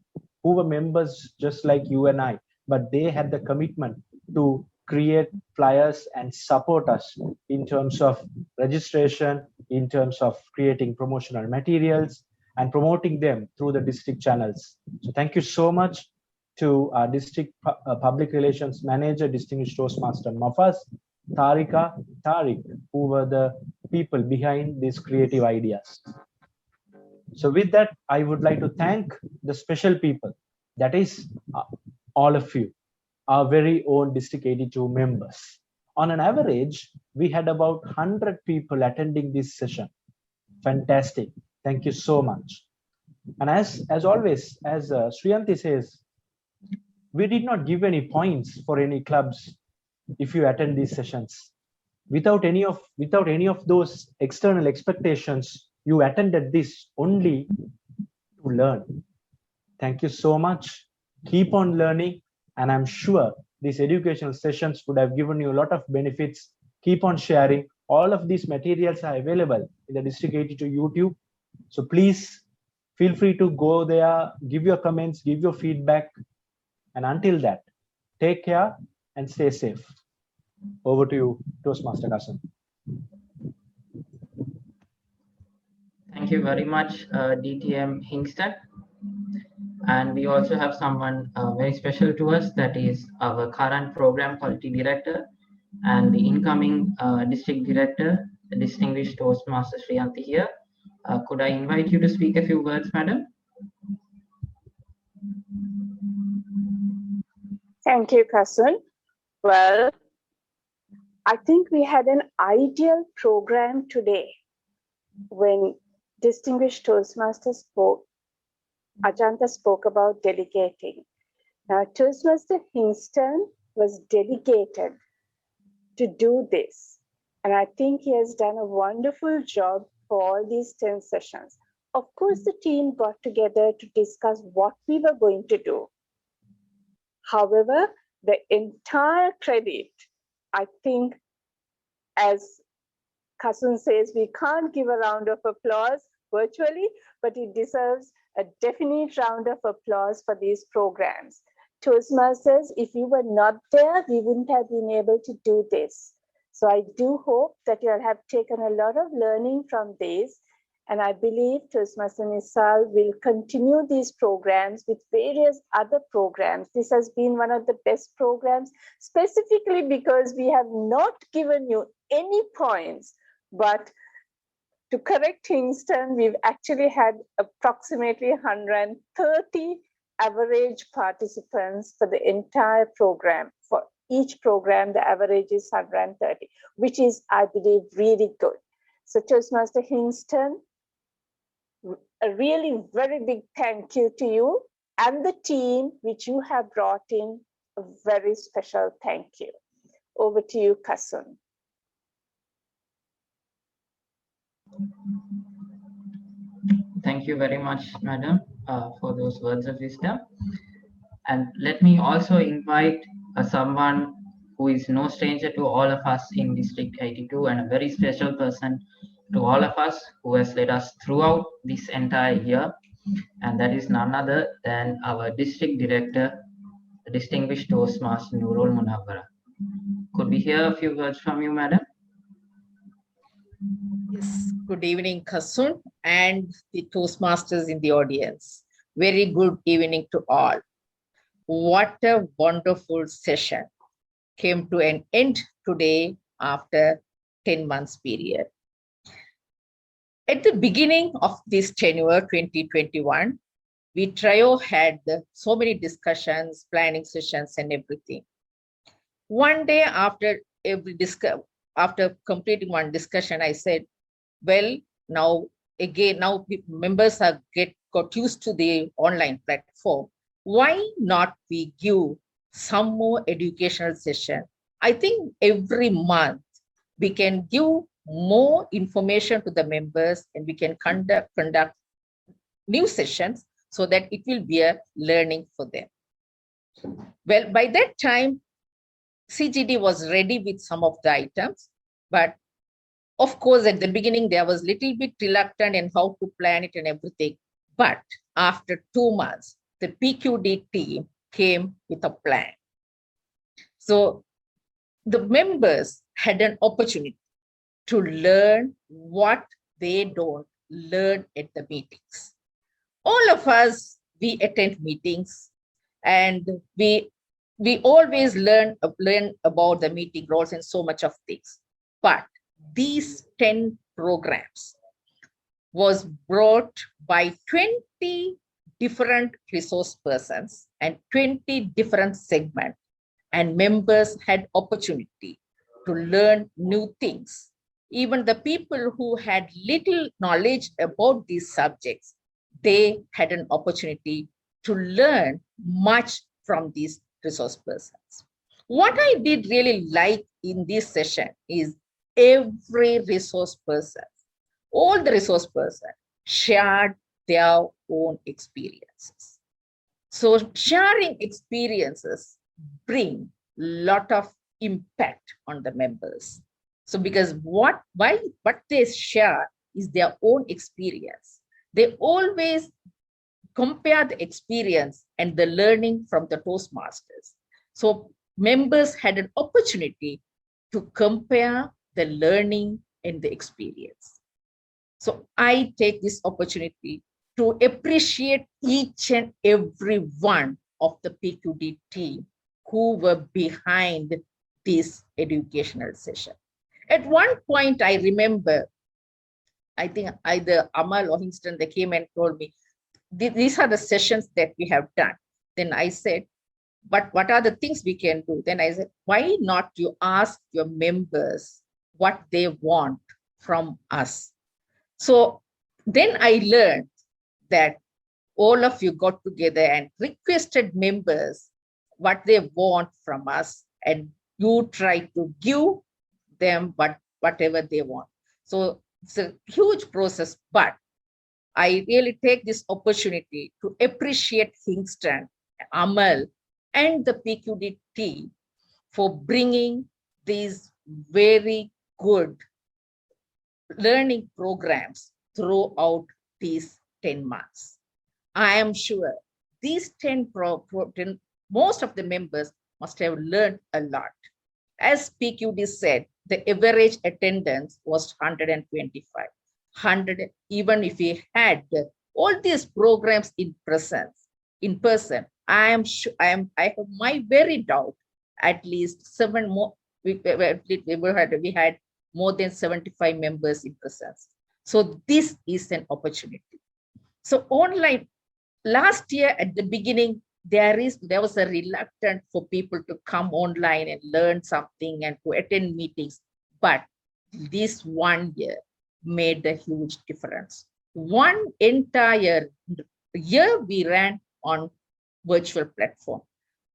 who were members just like you and I, but they had the commitment to create flyers and support us in terms of registration, in terms of creating promotional materials and promoting them through the district channels. So thank you so much to our district public relations manager, distinguished Toastmaster Mafaz, Tarika, Tariq, who were the people behind these creative ideas. So with that, I would like to thank the special people, that is all of you, our very own District 82 members. On an average, we had about 100 people attending this session. Fantastic. Thank you so much. And as always, as Sriyanti says, we did not give any points for any clubs if you attend these sessions. Without any of those external expectations, you attended this only to learn. Thank you so much. Keep on learning, and I'm sure these educational sessions would have given you a lot of benefits. Keep on sharing. All of these materials are available in the District 82 YouTube. So please feel free to go there, give your comments, give your feedback. And until that, take care and stay safe. Over to you, Toastmaster Kasan. Thank you very much, DTM Hingston. And we also have someone very special to us, that is our current program quality director and the incoming district director, the distinguished Toastmaster Sriyanti here. Could I invite you to speak a few words, madam? Thank you, Kasun. Well, I think we had an ideal program today when distinguished Toastmasters spoke Ajanta spoke about delegating. Now, Toastmaster Hingston was delegated to do this. And I think he has done a wonderful job for all these 10 sessions. Of course, the team got together to discuss what we were going to do. However, the entire credit, I think, as Kasun says, we can't give a round of applause virtually, but it deserves a definite round of applause for these programs. Toastmasters, if you were not there, we wouldn't have been able to do this. So I do hope that you'll have taken a lot of learning from this. And I believe Toastmaster Nisal will continue these programs with various other programs. This has been one of the best programs, specifically because we have not given you any points, but to correct Hingston, we've actually had approximately 130 average participants for the entire program. For each program, the average is 130, which is, I believe, really good. So Toastmaster Hingston, a really very big thank you to you and the team which you have brought in. A very special thank you. Over to you, Kasun. Thank you very much, madam, for those words of wisdom. And let me also invite someone who is no stranger to all of us in District 82 and a very special person to all of us who has led us throughout this entire year. And that is none other than our District Director, the distinguished Toastmaster Nurul Munawwara. Could we hear a few words from you, madam? Yes, good evening, Kasun and the Toastmasters in the audience. Very good evening to all. What a wonderful session came to an end today after 10 months period. At the beginning of this tenure, 2021, we trio had so many discussions, planning sessions and everything. One day after completing one discussion, I said, well, now members have got used to the online platform. Why not we give some more educational session? I think every month we can give more information to the members and we can conduct new sessions so that it will be a learning for them. Well, by that time, CGD was ready with some of the items, but of course, at the beginning, there was a little bit reluctant in how to plan it and everything. But after 2 months, the PQD team came with a plan. So the members had an opportunity to learn what they don't learn at the meetings. All of us, we attend meetings and we always learn about the meeting roles and so much of things. But these 10 programs was brought by 20 different resource persons and 20 different segments, and members had opportunity to learn new things. Even the people who had little knowledge about these subjects, they had an opportunity to learn much from these resource persons. What I did really like in this session is every resource person, all the resource persons shared their own experiences. So sharing experiences bring a lot of impact on the members. So because what they share is their own experience. They always compare the experience and the learning from the Toastmasters. So members had an opportunity to compare the learning and the experience. So I take this opportunity to appreciate each and every one of the PQD team who were behind this educational session. At one point, I remember, I think either Amal or Hingston, they came and told me, these are the sessions that we have done. Then I said, but what are the things we can do? Then I said, why not you ask your members what they want from us? So then I learned that all of you got together and requested members what they want from us, and you try to give them whatever they want. So it's a huge process, but I really take this opportunity to appreciate Kingston, Amal, and the PQDT for bringing these very good learning programs throughout these 10 months. I am sure these 10 most of the members must have learned a lot. As PQD said, the average attendance was 125. 100, even if we had all these programs in person, I am sure I have my very doubt at least 7 more. We had more than 75 members in presence. So this is an opportunity. So online, last year at the beginning, there was a reluctance for people to come online and learn something and to attend meetings. But this 1 year made a huge difference. One entire year we ran on virtual platform,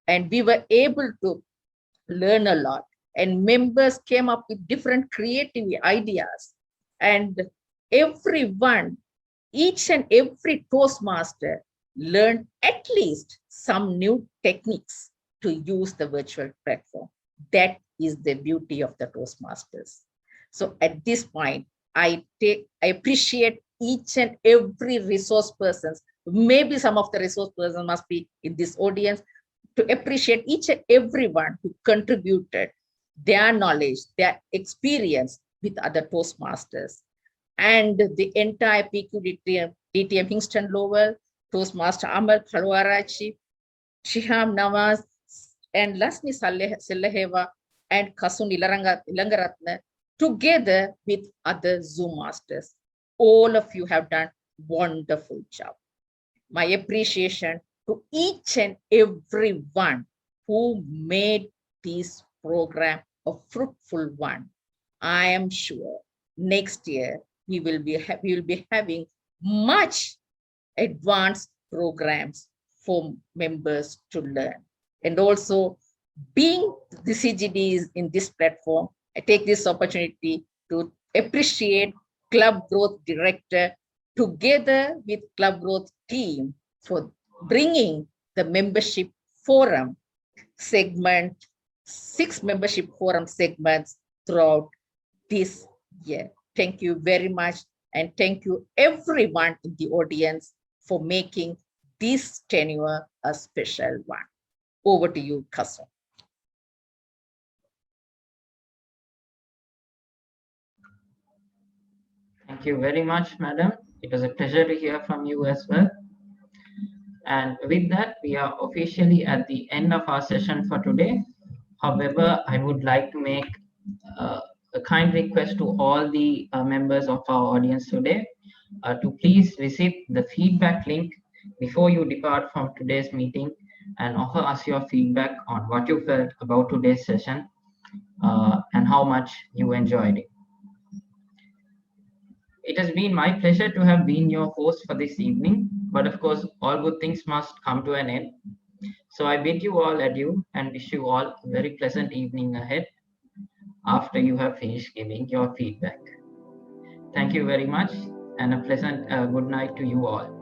and we were able to learn a lot, and members came up with different creative ideas, and everyone, each and every Toastmaster learned at least some new techniques to use the virtual platform. That is the beauty of the Toastmasters. So at this point, I appreciate each and every resource person. Maybe some of the resource persons must be in this audience, to appreciate each and everyone who contributed their knowledge, their experience with other Toastmasters, and the entire PQDTM, DTM Kingston Lowell, Toastmaster Amal Khalwarachi, Shiham Nawaz, and Lasmi Sallaheva, and Kasun Ilangaratna, together with other Zoom masters. All of you have done wonderful job. My appreciation to each and every one who made this program a fruitful one. I am sure next year we will be having much advanced programs for members to learn. And also, being the CGDs in this platform, I take this opportunity to appreciate Club Growth Director together with Club Growth team for bringing the membership forum segment, 6 membership forum segments throughout this year. Thank you very much. And thank you everyone in the audience for making this tenure a special one. Over to you, Kasun. Thank you very much, madam. It was a pleasure to hear from you as well. And with that, we are officially at the end of our session for today. However, I would like to make a kind request to all the members of our audience today to please visit the feedback link before you depart from today's meeting and offer us your feedback on what you felt about today's session and how much you enjoyed it. It has been my pleasure to have been your host for this evening, but of course, all good things must come to an end. So I bid you all adieu and wish you all a very pleasant evening ahead after you have finished giving your feedback. Thank you very much and a pleasant good night to you all.